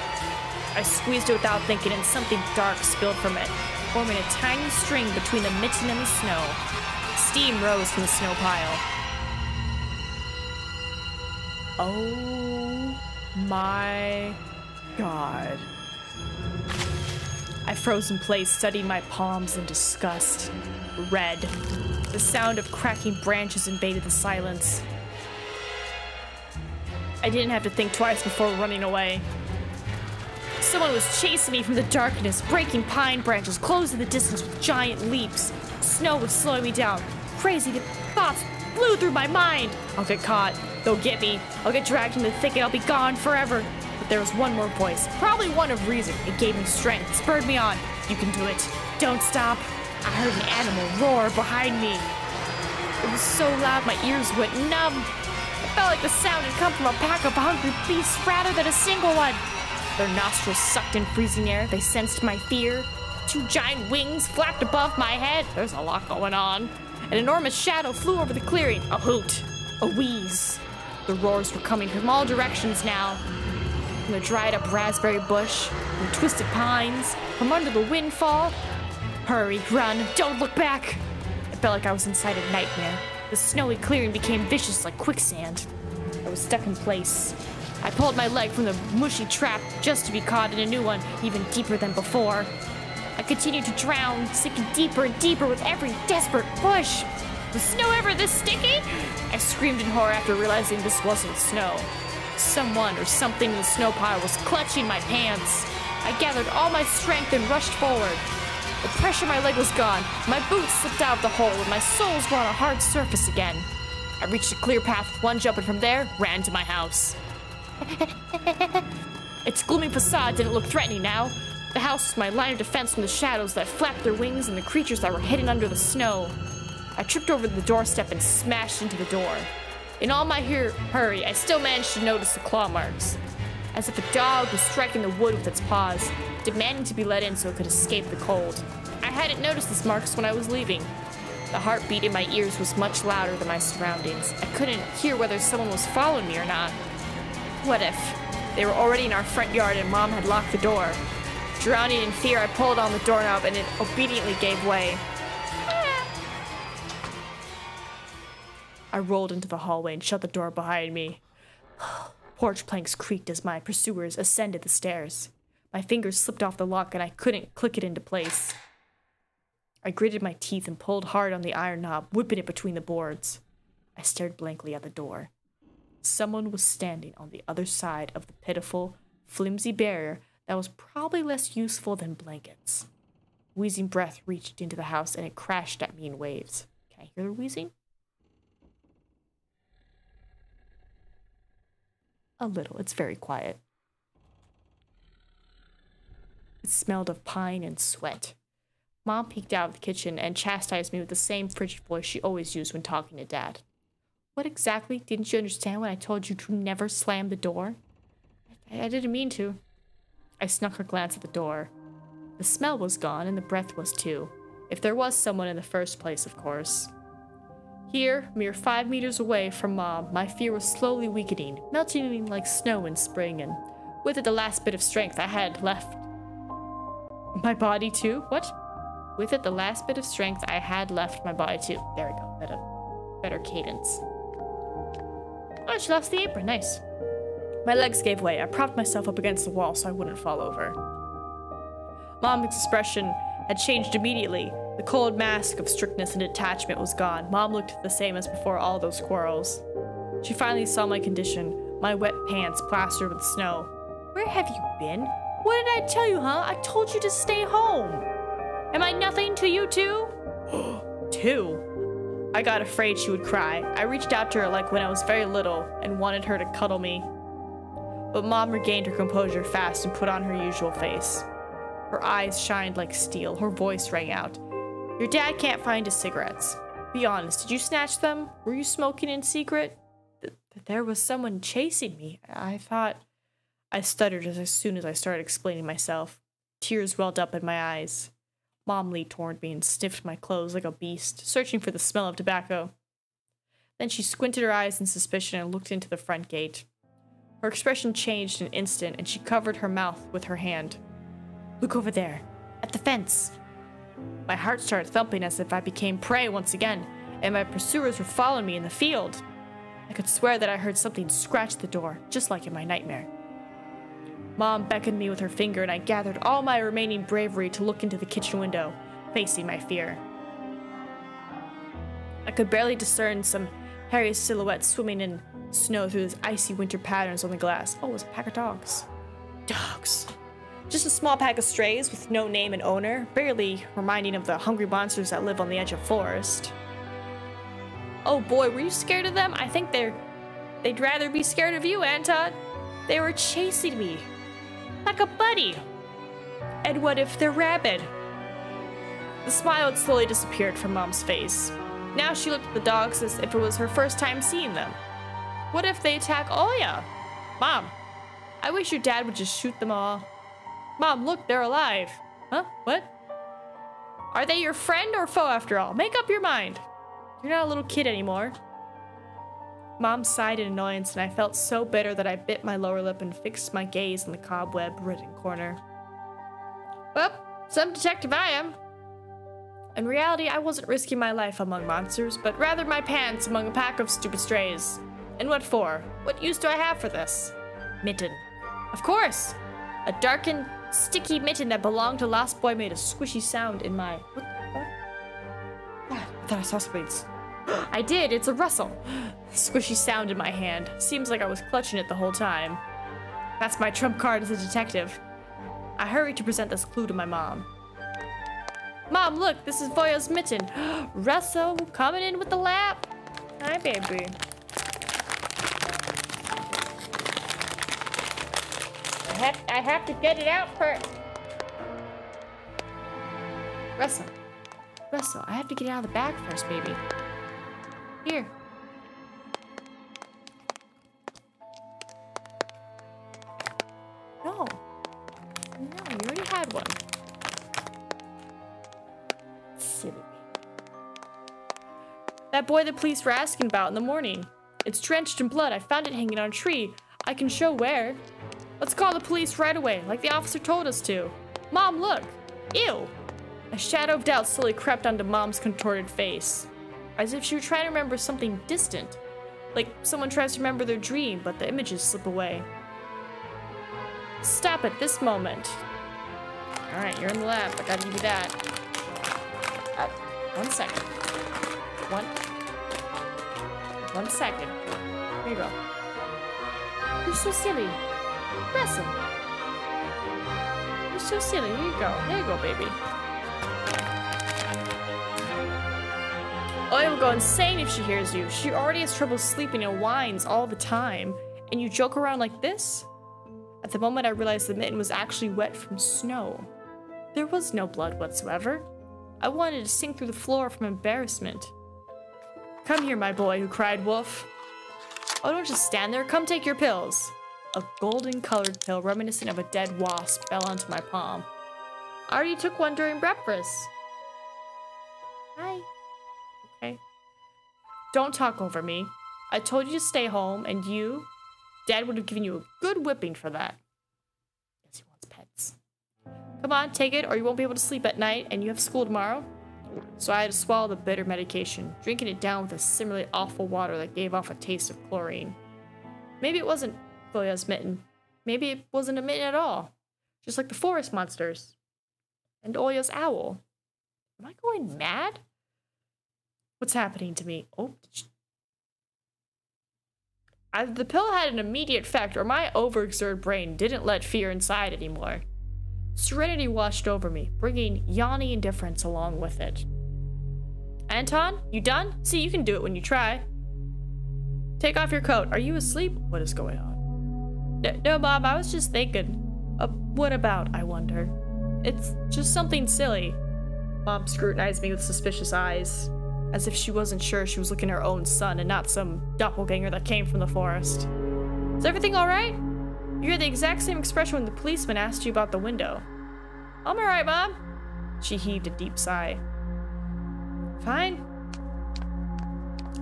S2: I squeezed it without thinking and something dark spilled from it, forming a tiny string between the mitten and the snow. Steam rose from the snow pile. Oh my God. I froze in place, studying my palms in disgust. Red. The sound of cracking branches invaded the silence. I didn't have to think twice before running away. Someone was chasing me from the darkness, breaking pine branches, closing the distance with giant leaps. Snow was slowing me down. Crazy thoughts flew through my mind. I'll get caught. They'll get me. I'll get dragged into the thicket. I'll be gone forever. But there was one more voice, probably one of reason. It gave me strength, spurred me on. You can do it. Don't stop. I heard an animal roar behind me. It was so loud my ears went numb. It felt like the sound had come from a pack of hungry beasts rather than a single one. Their nostrils sucked in freezing air. They sensed my fear. Two giant wings flapped above my head. There's a lot going on. An enormous shadow flew over the clearing. A hoot. A wheeze. The roars were coming from all directions now. From the dried-up raspberry bush, from twisted pines, from under the windfall. Hurry, run, don't look back. It felt like I was inside a nightmare. The snowy clearing became vicious like quicksand. I was stuck in place. I pulled my leg from the mushy trap just to be caught in a new one, even deeper than before. I continued to drown, sinking deeper and deeper with every desperate push. Was snow ever this sticky? I screamed in horror after realizing this wasn't snow. Someone or something in the snow pile was clutching my pants. I gathered all my strength and rushed forward. The pressure my leg was gone. My boots slipped out of the hole and my soles were on a hard surface again. I reached a clear path with one jump and from there, ran to my house. Its gloomy facade didn't look threatening now. The house was my line of defense from the shadows that flapped their wings and the creatures that were hidden under the snow. I tripped over the doorstep and smashed into the door. In all my hurry, I still managed to notice the claw marks, as if a dog was striking the wood with its paws, demanding to be let in so it could escape the cold. I hadn't noticed these marks when I was leaving. The heartbeat in my ears was much louder than my surroundings. I couldn't hear whether someone was following me or not. What if they were already in our front yard and Mom had locked the door? Drowning in fear, I pulled on the doorknob and it obediently gave way. I rolled into the hallway and shut the door behind me. Porch planks creaked as my pursuers ascended the stairs. My fingers slipped off the lock and I couldn't click it into place. I gritted my teeth and pulled hard on the iron knob, whipping it between the boards. I stared blankly at the door. Someone was standing on the other side of the pitiful, flimsy barrier that was probably less useful than blankets. Wheezing breath reached into the house and it crashed at me in waves. Can I hear the wheezing? A little. It's very quiet. It smelled of pine and sweat. Mom peeked out of the kitchen and chastised me with the same frigid voice she always used when talking to Dad. What exactly? Didn't you understand when I told you to never slam the door? I didn't mean to. I snuck a glance at the door. The smell was gone and the breath was too. If there was someone in the first place, of course. Here, mere 5 meters away from Mom, my fear was slowly weakening, melting like snow in spring, and with it the last bit of strength I had left. My body too? What? With it the last bit of strength I had left my body too. There we go. Better cadence. Oh, she lost the apron. Nice. My legs gave way. I propped myself up against the wall so I wouldn't fall over. Mom's expression had changed immediately. The cold mask of strictness and detachment was gone. Mom looked the same as before all those quarrels. She finally saw my condition, my wet pants plastered with snow. Where have you been? What did I tell you, huh? I told you to stay home. Am I nothing to you too? Too? I got afraid she would cry. I reached out to her like when I was very little and wanted her to cuddle me. But Mom regained her composure fast and put on her usual face. Her eyes shined like steel. Her voice rang out. Your dad can't find his cigarettes. Be honest, did you snatch them? Were you smoking in secret? There was someone chasing me. I thought... I stuttered as soon as I started explaining myself. Tears welled up in my eyes. Mom leaned toward me and sniffed my clothes like a beast, searching for the smell of tobacco. Then she squinted her eyes in suspicion and looked into the front gate. Her expression changed in an instant, and she covered her mouth with her hand. Look over there, at the fence. My heart started thumping as if I became prey once again, and my pursuers were following me in the field. I could swear that I heard something scratch the door, just like in my nightmare. Mom beckoned me with her finger, and I gathered all my remaining bravery to look into the kitchen window, facing my fear. I could barely discern some hairy silhouettes swimming in snow through those icy winter patterns on the glass. Oh, it was a pack of dogs. Dogs. Just a small pack of strays with no name and owner, barely reminding of the hungry monsters that live on the edge of forest. Oh boy, were you scared of them? I think they'd rather be scared of you, Anton. They were chasing me. Like a buddy. And what if they're rabid? The smile had slowly disappeared from Mom's face. Now she looked at the dogs as if it was her first time seeing them. What if they attack Oya? Mom, I wish your dad would just shoot them all. Mom, look, they're alive. Huh? What? Are they your friend or foe after all? Make up your mind. You're not a little kid anymore. Mom sighed in annoyance, and I felt so bitter that I bit my lower lip and fixed my gaze on the cobweb-ridden corner. Well, some detective I am. In reality, I wasn't risking my life among monsters, but rather my pants among a pack of stupid strays. And what for? What use do I have for this? mitten. Of course! A darkened, sticky mitten that belonged to Lost Boy made a squishy sound in my... What the fuck? God, I thought I saw something. I did, it's a rustle. Squishy sound in my hand. Seems like I was clutching it the whole time. That's my trump card as a detective. I hurried to present this clue to my mom. Mom, look, this is Voya's mitten. Russell coming in with the lap. Hi, baby. I have to get it out first. Russell, I have to get it out of the bag first, baby. Here. No, you already had one. Silly. That boy the police were asking about in the morning. It's drenched in blood. I found it hanging on a tree. I can show where. Let's call the police right away, like the officer told us to. Mom, look. Ew. A shadow of doubt slowly crept onto Mom's contorted face, as if she were trying to remember something distant. Like someone tries to remember their dream, but the images slip away. Stop at this moment. Alright, you're in the lab. I gotta give you that. 1 second. One second. Here you go. You're so silly. Russell. You're so silly. Here you go. There you go, baby. Oya will go insane if she hears you. She already has trouble sleeping and whines all the time. And you joke around like this? At the moment I realized the mitten was actually wet from snow. There was no blood whatsoever. I wanted to sink through the floor from embarrassment. Come here, my boy, who cried wolf. Oh, don't just stand there. Come take your pills. A golden-colored pill reminiscent of a dead wasp fell onto my palm. I already took one during breakfast. Hi. Okay. Don't talk over me. I told you to stay home, and you... Dad would have given you a good whipping for that. Guess he wants pets. Come on, take it, or you won't be able to sleep at night, and you have school tomorrow. So I had to swallow the bitter medication, drinking it down with a similarly awful water that gave off a taste of chlorine. Maybe it wasn't Voya's mitten. Maybe it wasn't a mitten at all. Just like the forest monsters. And Oya's owl. Am I going mad? What's happening to me? Oh. Either the pill had an immediate effect or my overexerted brain didn't let fear inside anymore. Serenity washed over me, bringing yawny indifference along with it. Anton, you done? See, you can do it when you try. Take off your coat. Are you asleep? What is going on? No, Mom, I was just thinking. What about, I wonder? It's just something silly. Mom scrutinized me with suspicious eyes, as if she wasn't sure she was looking at her own son and not some doppelganger that came from the forest. Is everything all right? You had the exact same expression when the policeman asked you about the window. I'm all right, Mom. She heaved a deep sigh. Fine.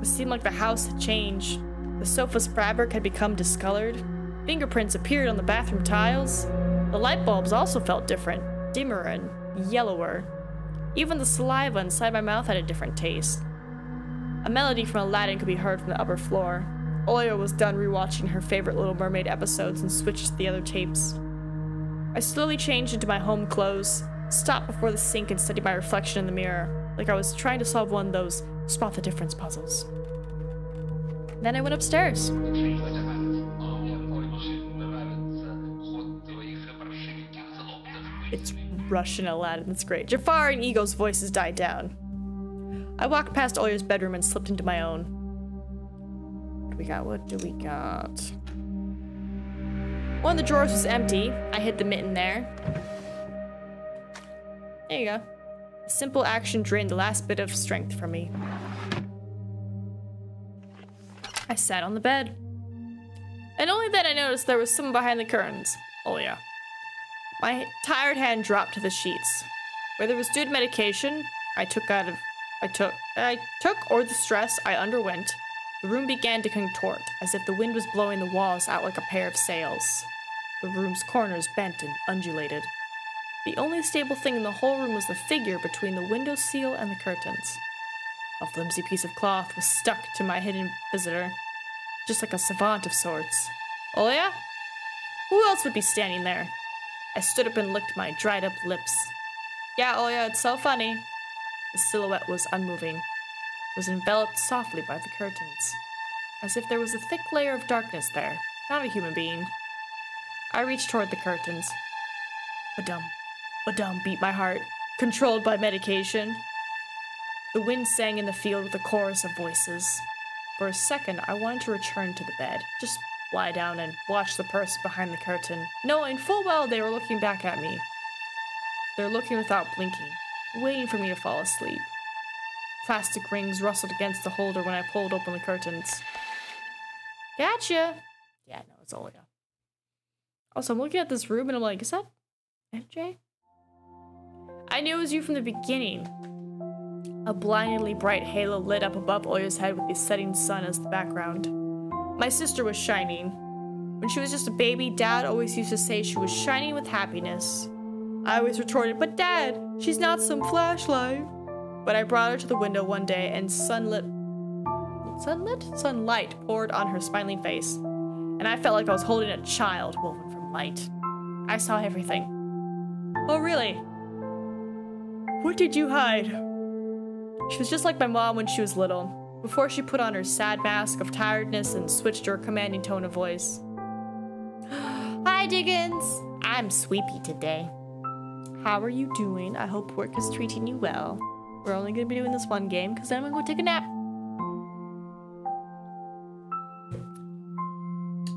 S2: It seemed like the house had changed. The sofa's fabric had become discolored. Fingerprints appeared on the bathroom tiles. The light bulbs also felt different, dimmer and yellower. Even the saliva inside my mouth had a different taste. A melody from Aladdin could be heard from the upper floor. Oya was done rewatching her favorite Little Mermaid episodes and switched to the other tapes. I slowly changed into my home clothes, stopped before the sink and studied my reflection in the mirror, like I was trying to solve one of those spot the difference puzzles. Then I went upstairs. It's Russian Aladdin, that's great. Jafar and Ego's voices died down. I walked past Oya's bedroom and slipped into my own. What do we got? One of the drawers was empty. I hid the mitten there. There you go. A simple action drained the last bit of strength from me. I sat on the bed. And only then I noticed there was someone behind the curtains. Oh yeah. My tired hand dropped to the sheets. Whether it was due to medication I took or the stress I underwent, the room began to contort, as if the wind was blowing the walls out like a pair of sails. The room's corners bent and undulated. The only stable thing in the whole room was the figure between the window sill and the curtains. A flimsy piece of cloth was stuck to my hidden visitor, just like a savant of sorts. Oya? Who else would be standing there? I stood up and licked my dried up lips. Yeah, Oya, it's so funny. The silhouette was unmoving. It was enveloped softly by the curtains, as if there was a thick layer of darkness there, not a human being. I reached toward the curtains. Ba-dum beat my heart, controlled by medication. The wind sang in the field with a chorus of voices. For a second, I wanted to return to the bed, just lie down and watch the person behind the curtain, knowing full well they were looking back at me. They're looking without blinking, waiting for me to fall asleep. Plastic rings rustled against the holder when I pulled open the curtains. Gotcha! Yeah, no, it's Oya. Also, I'm looking at this room and I'm like, is that MJ? I knew it was you from the beginning. A blindingly bright halo lit up above Oya's head with the setting sun as the background. My sister was shining. When she was just a baby, Dad always used to say she was shining with happiness. I always retorted, but Dad, she's not some flashlight. But I brought her to the window one day and sunlight poured on her smiling face. And I felt like I was holding a child woven from light. I saw everything. Oh, really? What did you hide? She was just like my mom when she was little, before she put on her sad mask of tiredness and switched to her commanding tone of voice. Hi, Diggins! I'm sleepy today. How are you doing? I hope work is treating you well. We're only gonna be doing this one game, because then I'm gonna go take a nap.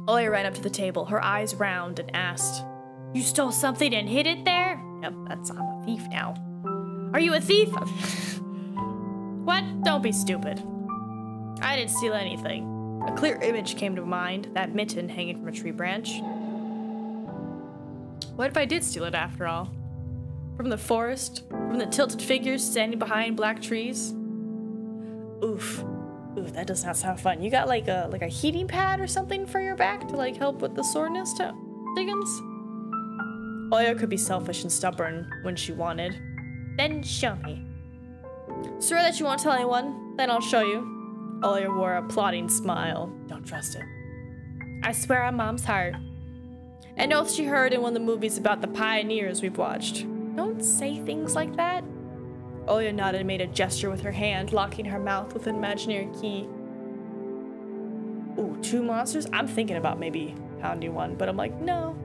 S2: Oya ran up to the table, her eyes round, and asked, You stole something and hid it there? Yep, I'm a thief now. Are you a thief? What? Don't be stupid. I didn't steal anything. A clear image came to mind, that mitten hanging from a tree branch. What if I did steal it after all? From the forest? From the tilted figures standing behind black trees? Oof. Ooh, that does not sound fun. You got like a heating pad or something for your back to like help with the soreness, Diggins? Oya could be selfish and stubborn when she wanted. Then show me. Swear that you won't tell anyone, then I'll show you. Oya wore a plotting smile. Don't trust it. I swear on Mom's heart. An oath she heard in one of the movies about the pioneers we've watched. Don't say things like that. Oya nodded and made a gesture with her hand, locking her mouth with an imaginary key. Ooh, 2 monsters? I'm thinking about maybe pounding one, but I'm like, no.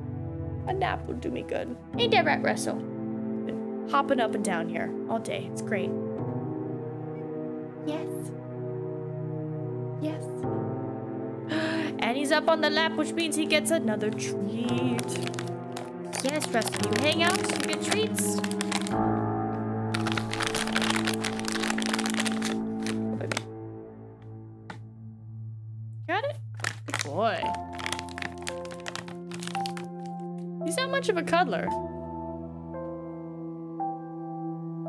S2: A nap would do me good. Ain't that right, Russell? Been hopping up and down here all day. It's great. Yes. Yes. And he's up on the lap, which means he gets another treat. Yes, Russell, you hang out, you get treats. Got it? Good boy. He's not much of a cuddler.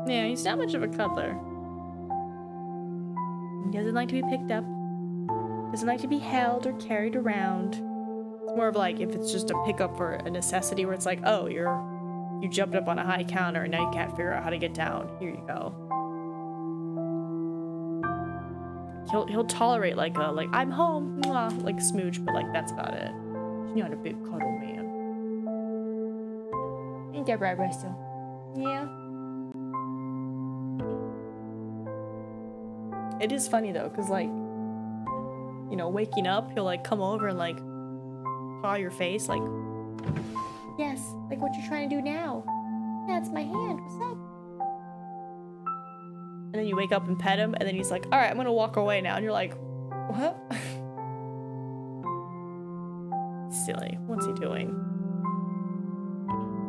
S2: Yeah, he's not much of a cuddler. He doesn't like to be picked up. Doesn't like to be held or carried around. It's more of like if it's just a pickup for a necessity where it's like, oh, you jumped up on a high counter and now you can't figure out how to get down. Here you go. He'll tolerate like I'm home, mwah, like smooch, but like that's about it. He's not a big cuddle man. Ain't that right, Russell? Yeah. It is funny though, cause like, you know, waking up, he'll like come over and like paw your face, like, yes, like what you're trying to do now. That's my hand. What's up? And then you wake up and pet him, and then he's like, all right, I'm gonna walk away now. And you're like, what? Silly. What's he doing?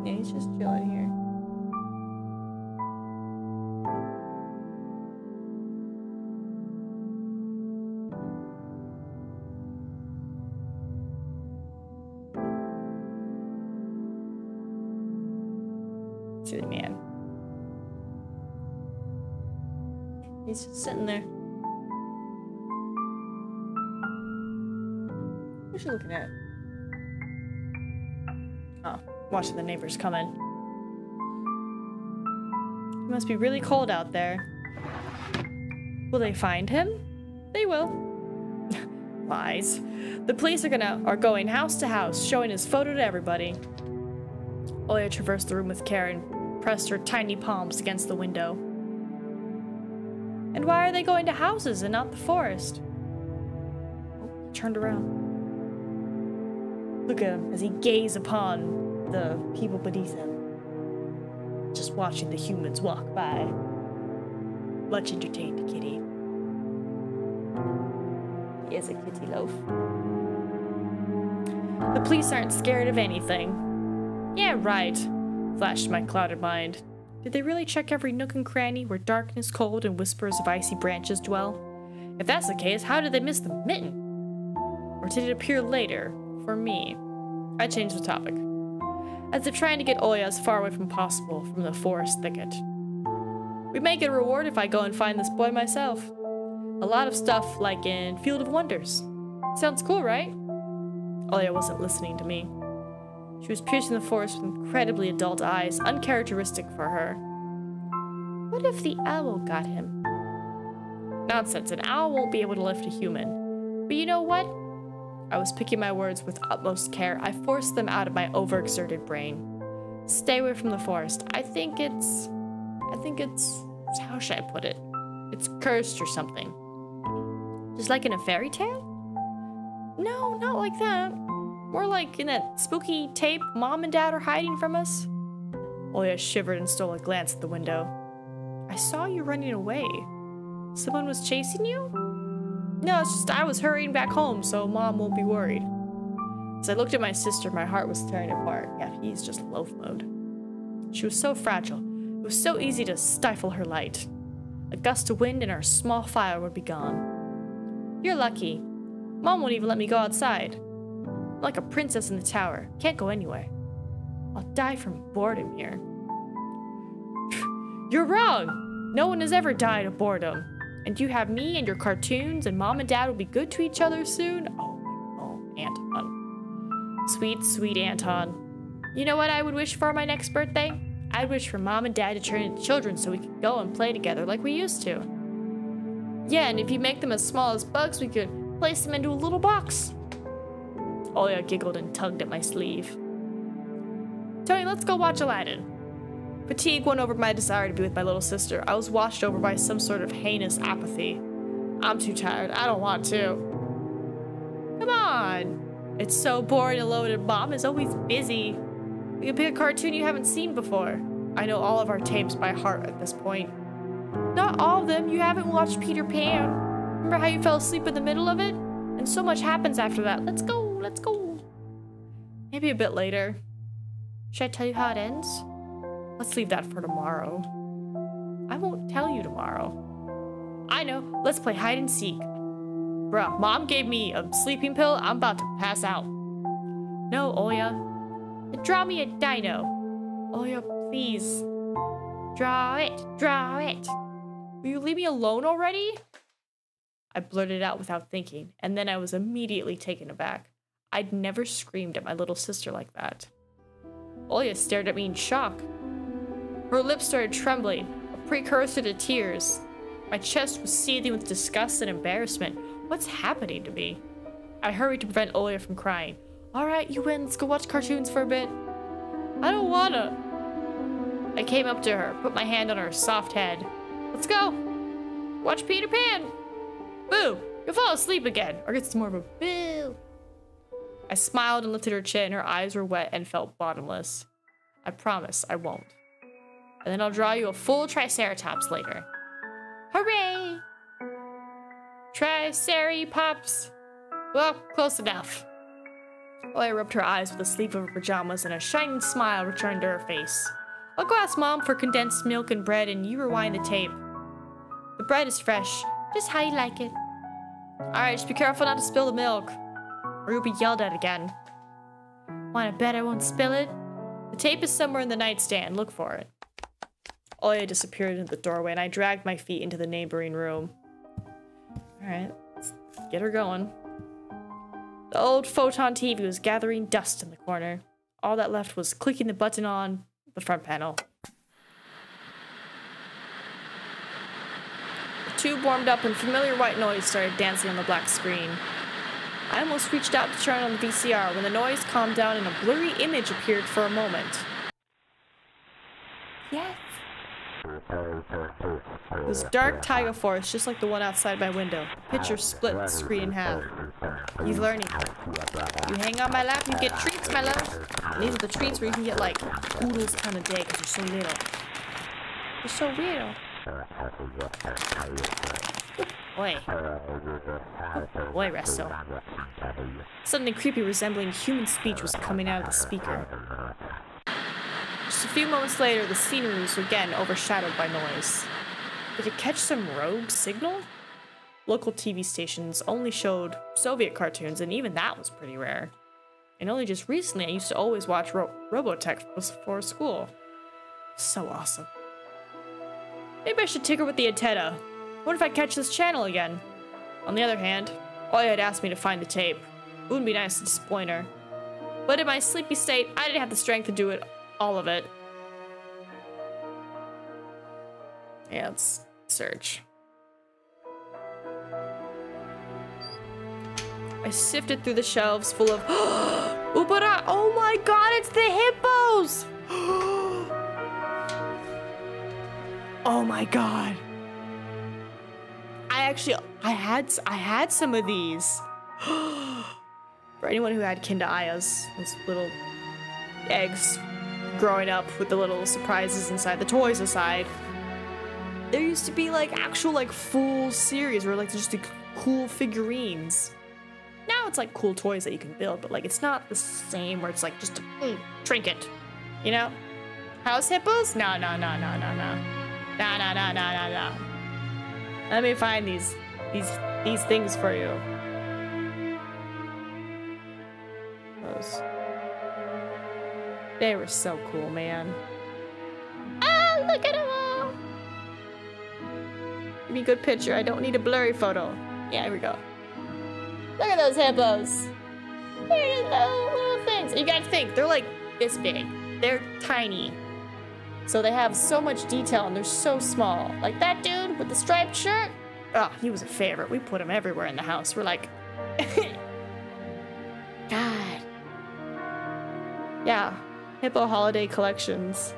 S2: Yeah, he's just chilling here. Silly man. He's just sitting there. What's she looking at? Oh, watching the neighbors come in. It must be really cold out there. Will they find him? They will. Lies. The police are going house to house, showing his photo to everybody. Oya traversed the room with care and pressed her tiny palms against the window. And why are they going to houses and not the forest? Oh, he turned around. Look at him as he gazed upon the people beneath him, just watching the humans walk by. Much entertained kitty. He is a kitty loaf. The police aren't scared of anything. Yeah, right, flashed my clouded mind. Did they really check every nook and cranny where darkness, cold, and whispers of icy branches dwell? If that's the case, how did they miss the mitten? Or did it appear later, for me? I changed the topic, as if trying to get Oya as far away from possible from the forest thicket. We may get a reward if I go and find this boy myself. A lot of stuff like in Field of Wonders. Sounds cool, right? Oya wasn't listening to me. She was piercing the forest with incredibly adult eyes, uncharacteristic for her. What if the owl got him? Nonsense, an owl won't be able to lift a human. But you know what? I was picking my words with utmost care. I forced them out of my overexerted brain. Stay away from the forest. I think it's, how should I put it? It's cursed or something. Just like in a fairy tale? No, not like that. More like in that spooky tape Mom and Dad are hiding from us. Oya shivered and stole a glance at the window. I saw you running away. Someone was chasing you? No, it's just I was hurrying back home so Mom won't be worried. As I looked at my sister, my heart was tearing apart. Yeah, he's just loaf mode. She was so fragile. It was so easy to stifle her light. A gust of wind and our small fire would be gone. You're lucky. Mom won't even let me go outside. I'm like a princess in the tower. Can't go anywhere. I'll die from boredom here. You're wrong. No one has ever died of boredom. And you have me and your cartoons, and Mom and Dad will be good to each other soon. Oh, Anton. Sweet, sweet Anton. You know what I would wish for my next birthday? I'd wish for Mom and Dad to turn into children so we could go and play together like we used to. Yeah, and if you make them as small as bugs, we could place them into a little box. Oya giggled and tugged at my sleeve. Tony, let's go watch Aladdin. Fatigue won over my desire to be with my little sister. I was washed over by some sort of heinous apathy. I'm too tired. I don't want to. Come on. It's so boring alone and Mom is always busy. We can pick a cartoon you haven't seen before. I know all of our tapes by heart at this point. Not all of them. You haven't watched Peter Pan. Remember how you fell asleep in the middle of it? And so much happens after that. Let's go. Let's go. Maybe a bit later. Should I tell you how it ends? Let's leave that for tomorrow. I won't tell you tomorrow. I know. Let's play hide and seek. Bruh, Mom gave me a sleeping pill. I'm about to pass out. No, Oya. Draw me a dino. Oya, please. Draw it. Draw it. Will you leave me alone already? I blurted out without thinking, and then I was immediately taken aback. I'd never screamed at my little sister like that. Oya stared at me in shock. Her lips started trembling, a precursor to tears. My chest was seething with disgust and embarrassment. What's happening to me? I hurried to prevent Oya from crying. All right, you win. Let's go watch cartoons for a bit. I don't wanna. I came up to her, put my hand on her soft head. Let's go. Watch Peter Pan. Boo, you'll fall asleep again. Or get some more of a boo. I smiled and lifted her chin. Her eyes were wet and felt bottomless. I promise I won't. And then I'll draw you a full Triceratops later. Hooray! Triceratops. Well, close enough. Oya rubbed her eyes with the sleeve of her pajamas and a shining smile returned to her face. I'll go ask Mom for condensed milk and bread and you rewind the tape. The bread is fresh, just how you like it. Alright, just be careful not to spill the milk, or you'll be yelled at again. Wanna bet I won't spill it? The tape is somewhere in the nightstand, look for it. Oya disappeared into the doorway and I dragged my feet into the neighboring room. Alright, let's get her going. The old photon TV was gathering dust in the corner. All that left was clicking the button on the front panel. The tube warmed up and familiar white noise started dancing on the black screen. I almost reached out to turn on the VCR when the noise calmed down and a blurry image appeared for a moment. Yes. It was dark taiga forest, just like the one outside my window. The picture split the screen in half. He's learning. You hang on my lap, you get treats, my love. And these are the treats where you can get like oodles kind of day because you're so little. You're so little. Boy. Boy, Resto. Something creepy resembling human speech was coming out of the speaker. Just a few moments later, the scenery was again overshadowed by noise. Did it catch some rogue signal? Local TV stations only showed Soviet cartoons, and even that was pretty rare. And only just recently, I used to always watch Robotech before school. So awesome. Maybe I should tinker with the antenna. What if I catch this channel again? On the other hand, Oya had asked me to find the tape. It wouldn't be nice to disappoint her. But in my sleepy state, I didn't have the strength to do it, all of it. Yeah, let's search. I sifted through the shelves full of Ubara. Oh my god, it's the hippos! Oh my god. I had some of these. For anyone who had Kinder Ayas, those little eggs growing up with the little surprises inside, the toys aside. There used to be like actual like full series where like just the cool figurines. Now it's like cool toys that you can build, but like it's not the same where it's like just a trinket, you know? House hippos? No. No. Let me find these things for you. Those. They were so cool, man. Ah, look at them all. Give me a good picture. I don't need a blurry photo. Yeah, here we go. Look at those hippos. They're just little things. You gotta think, they're like this big. They're tiny. So they have so much detail and they're so small. Like that dude with the striped shirt. Oh, he was a favorite. We put him everywhere in the house. We're like, God. Yeah, hippo holiday collections.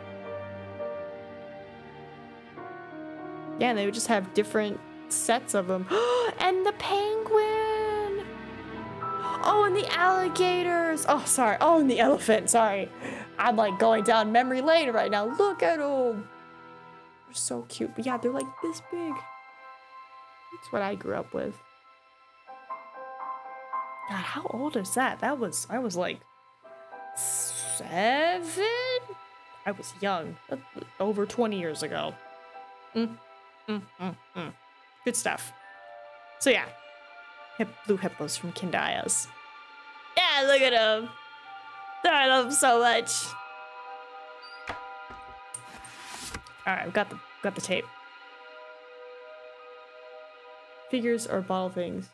S2: Yeah, and they would just have different sets of them. And the penguin. Oh, and the alligators. Oh, sorry. Oh, and the elephant. Sorry. I'm like going down memory lane right now. Look at them. They're so cute. But yeah, they're like this big. That's what I grew up with. God, how old is that? I was like 7? I was young. Over 20 years ago. Good stuff. So yeah. Blue hippos from Kinder Ayas. Yeah, look at them. I love them so much. Alright, I've got the tape. Figures or bottle things.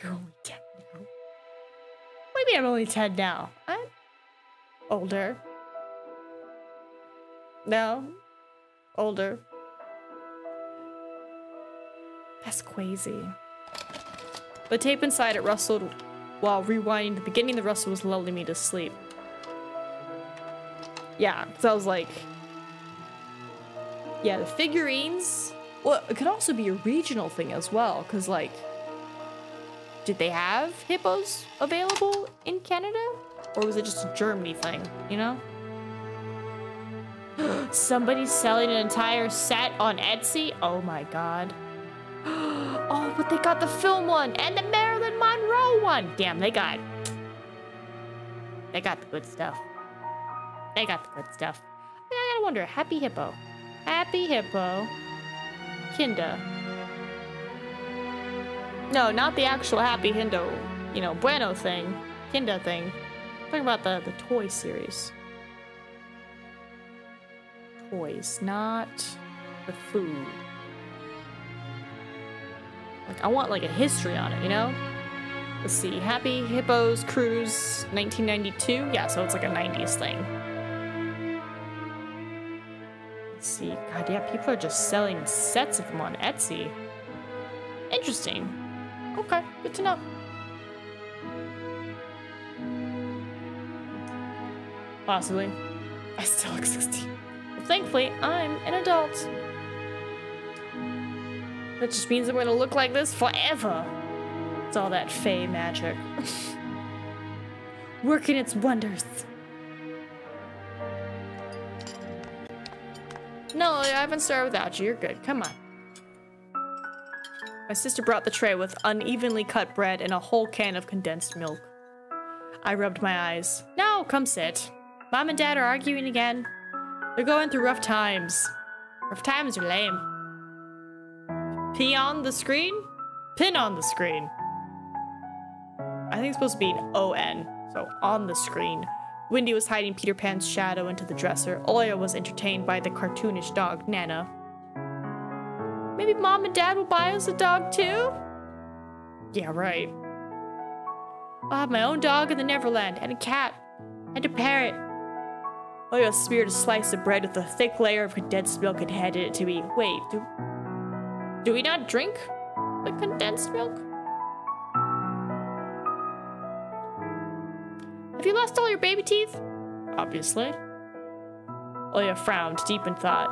S2: You're only 10 now. What do you mean I'm only 10 now? I'm older. No. Older. That's crazy. The tape inside it rustled while rewinding. The beginning of the rustle was lulling me to sleep. Yeah, so I was like... Yeah, the figurines... Well, it could also be a regional thing as well, because, like... Did they have hippos available in Canada? Or was it just a Germany thing, you know? Somebody's selling an entire set on Etsy? Oh my god. Oh, but they got the film one and the Marilyn Monroe one. Damn, they got the good stuff. They got the good stuff. I gotta wonder, Happy Hippo. Happy Hippo. Kinder. No, not the actual Happy Hindo, you know, Bueno thing. Kinder thing. I'm talking about the toy series. Toys, not the food. Like, I want like a history on it, you know? Let's see, Happy Hippos Cruise 1992. Yeah, so it's like a 90s thing. Let's see. God, yeah, people are just selling sets of them on Etsy. Interesting. Okay, good to know. Possibly. I still look 16. But thankfully, I'm an adult. That just means I'm gonna look like this forever. It's all that fae magic. Working its wonders. No, I haven't started without you. You're good. Come on. My sister brought the tray with unevenly cut bread and a whole can of condensed milk. I rubbed my eyes. No, come sit. Mom and Dad are arguing again. They're going through rough times. Rough times are lame. Pee on the screen? Pin on the screen. I think it's supposed to be an O-N, so on the screen. Wendy was hiding Peter Pan's shadow into the dresser. Oya was entertained by the cartoonish dog, Nana. Maybe Mom and Dad will buy us a dog too? Yeah, right. I'll have my own dog in the Neverland, and a cat, and a parrot. Oya smeared a slice of bread with a thick layer of condensed milk and handed it to me. Wait, do we not drink the condensed milk? Have you lost all your baby teeth? Obviously. Oya frowned, deep in thought.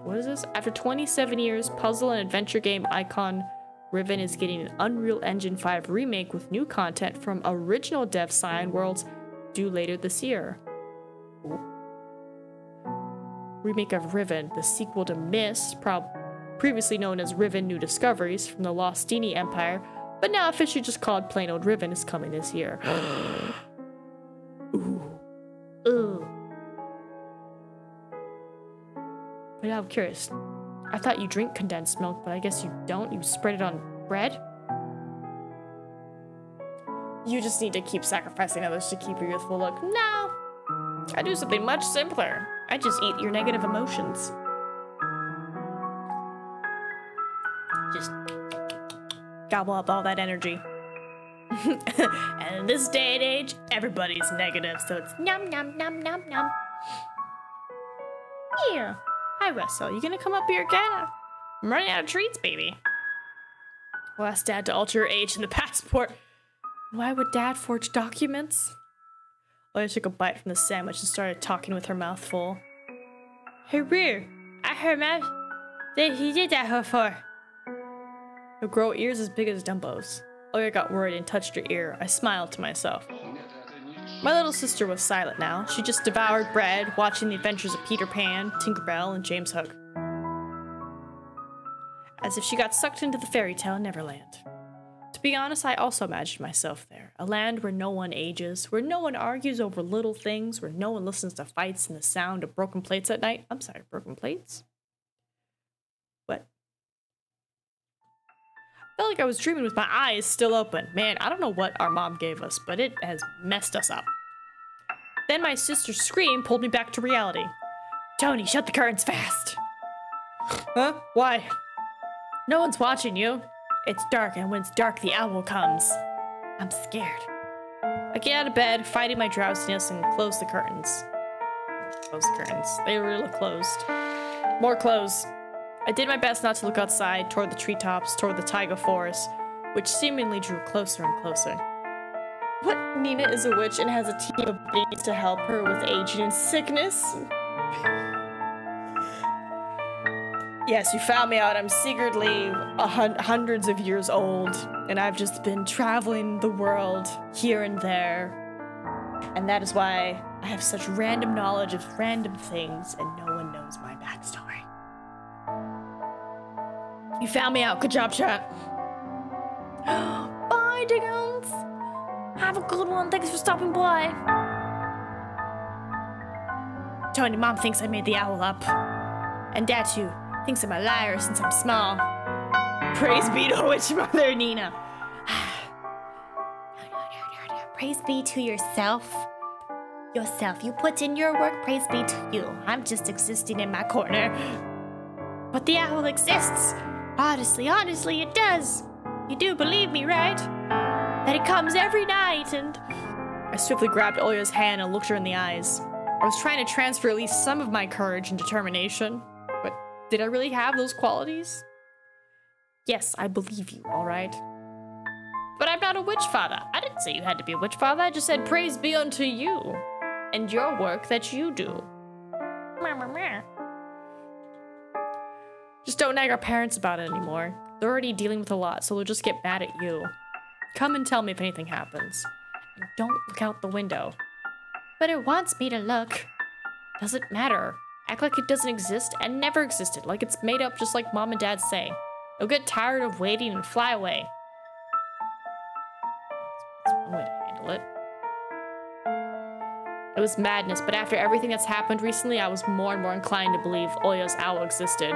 S2: What is this? After 27 years, puzzle and adventure game icon Riven is getting an Unreal Engine 5 remake with new content from original dev Cyan Worlds due later this year. Remake of Riven, the sequel to Myst, previously known as Riven New Discoveries from the Lost Dini Empire, but now officially just called plain old Riven, is coming this year. Ooh. Ooh. But yeah, I'm curious. I thought you drink condensed milk, but I guess you don't. You spread it on bread? You just need to keep sacrificing others to keep your youthful look. No! I do something much simpler. I just eat your negative emotions. Just gobble up all that energy. And in this day and age, everybody's negative, so it's nom nom nom nom nom. Here. Hi, Russell. You gonna come up here again? I'm running out of treats, baby. We'll ask Dad to alter your age in the passport. Why would Dad forge documents? Oya took a bite from the sandwich and started talking with her mouth full. Hey, Rear, I heard Matt that he did that for. He'll grow ears as big as Dumbo's. Oya got worried and touched her ear. I smiled to myself. My little sister was silent now. She just devoured bread, watching the adventures of Peter Pan, Tinkerbell, and James Hook. As if she got sucked into the fairy tale Neverland. To be honest, I also imagined myself there. A land where no one ages, where no one argues over little things, where no one listens to fights and the sound of broken plates at night. I'm sorry, broken plates? What? I felt like I was dreaming with my eyes still open. Man, I don't know what our mom gave us, but it has messed us up. Then my sister's scream pulled me back to reality. Tony, shut the curtains fast. Huh? Why? No one's watching you. It's dark, and when it's dark, the owl comes. I'm scared. I get out of bed, fighting my drowsiness, and close the curtains. Close the curtains. They really look closed. More closed. I did my best not to look outside, toward the treetops, toward the taiga forest, which seemingly drew closer and closer. What? Nina is a witch and has a team of babies to help her with aging and sickness? Yes, you found me out. I'm secretly hundreds of years old, and I've just been traveling the world here and there. And that is why I have such random knowledge of random things, and no one knows my backstory. You found me out. Good job, chat. Bye, Diggins. Have a good one. Thanks for stopping by. Tony, Mom thinks I made the owl up. And Dad, too. Thinks I'm a liar since I'm small. Praise be to Witch Mother Nina. Praise be to yourself. Yourself. You put in your work. Praise be to you. I'm just existing in my corner. But the owl exists. Honestly, it does. You do believe me, right? That it comes every night and... I swiftly grabbed Oya's hand and looked her in the eyes. I was trying to transfer at least some of my courage and determination. But did I really have those qualities? Yes, I believe you, all right? But I'm not a witch father. I didn't say you had to be a witch father. I just said praise be unto you and your work that you do. Just don't nag our parents about it anymore. They're already dealing with a lot, so they'll just get mad at you. Come and tell me if anything happens. And don't look out the window. But it wants me to look. Doesn't matter. Act like it doesn't exist and never existed, like it's made up just like mom and dad say. You'll get tired of waiting and fly away. That's one way to handle it. It was madness, but after everything that's happened recently, I was more and more inclined to believe Oya's owl existed.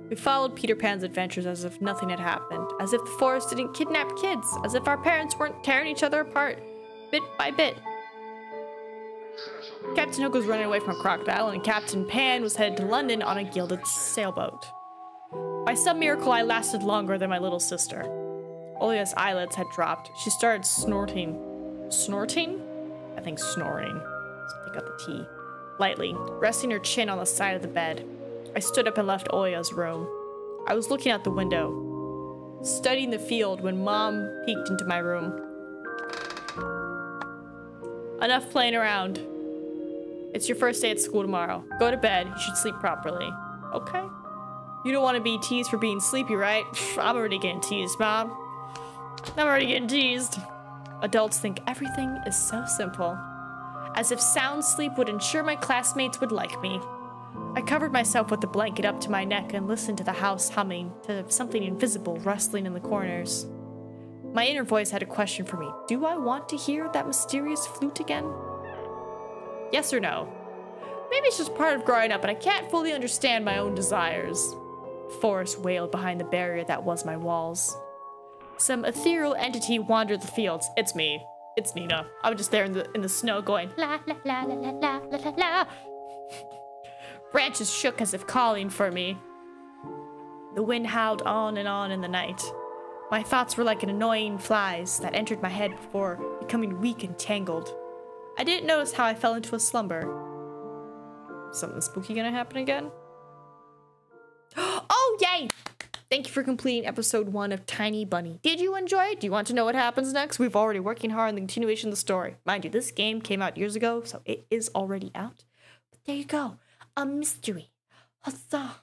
S2: We followed Peter Pan's adventures as if nothing had happened, as if the forest didn't kidnap kids, as if our parents weren't tearing each other apart, bit by bit. Captain Hook was running away from a crocodile, and Captain Pan was headed to London on a gilded sailboat. By some miracle, I lasted longer than my little sister. Olia's eyelids had dropped. She started snorting. Snorting? I think snoring. Let's pick up the T. Lightly, resting her chin on the side of the bed. I stood up and left Oya's room. I was looking out the window, studying the field when Mom peeked into my room. Enough playing around. It's your first day at school tomorrow. Go to bed. You should sleep properly. Okay. You don't want to be teased for being sleepy, right? I'm already getting teased, Mom. I'm already getting teased. Adults think everything is so simple. As if sound sleep would ensure my classmates would like me. I covered myself with the blanket up to my neck and listened to the house humming, to something invisible rustling in the corners. My inner voice had a question for me. Do I want to hear that mysterious flute again? Yes or no? Maybe it's just part of growing up and I can't fully understand my own desires. The forest wailed behind the barrier that was my walls. Some ethereal entity wandered the fields. It's me. It's Nina. I'm just there in the snow going la la la la la la la la la. Branches shook as if calling for me. The wind howled on in the night. My thoughts were like annoying flies that entered my head before becoming weak and tangled. I didn't notice how I fell into a slumber. Something spooky gonna happen again? Oh, yay! Thank you for completing episode 1 of Tiny Bunny. Did you enjoy it? Do you want to know what happens next? We've already working hard on the continuation of the story. Mind you, this game came out years ago, so it is already out. But there you go. A mystery. Huzzah.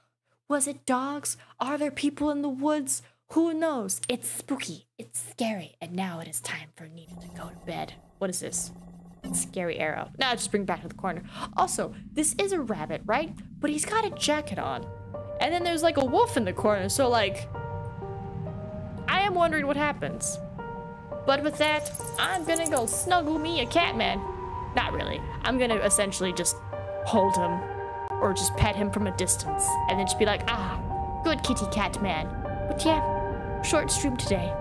S2: Was it dogs? Are there people in the woods? Who knows? It's spooky. It's scary. And now it is time for Nina to go to bed. What is this? Scary arrow. Now just bring it back to the corner. Also, this is a rabbit, right? But he's got a jacket on. And then there's like a wolf in the corner. So like, I am wondering what happens. But with that, I'm gonna go snuggle me a cat man. Not really. I'm gonna essentially just hold him. Or just pet him from a distance. And then just be like, ah, good kitty cat man. But yeah, short stream today.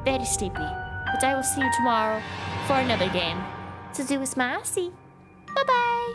S2: Very sleepy. But I will see you tomorrow for another game. Suzu is Marcy. Bye-bye.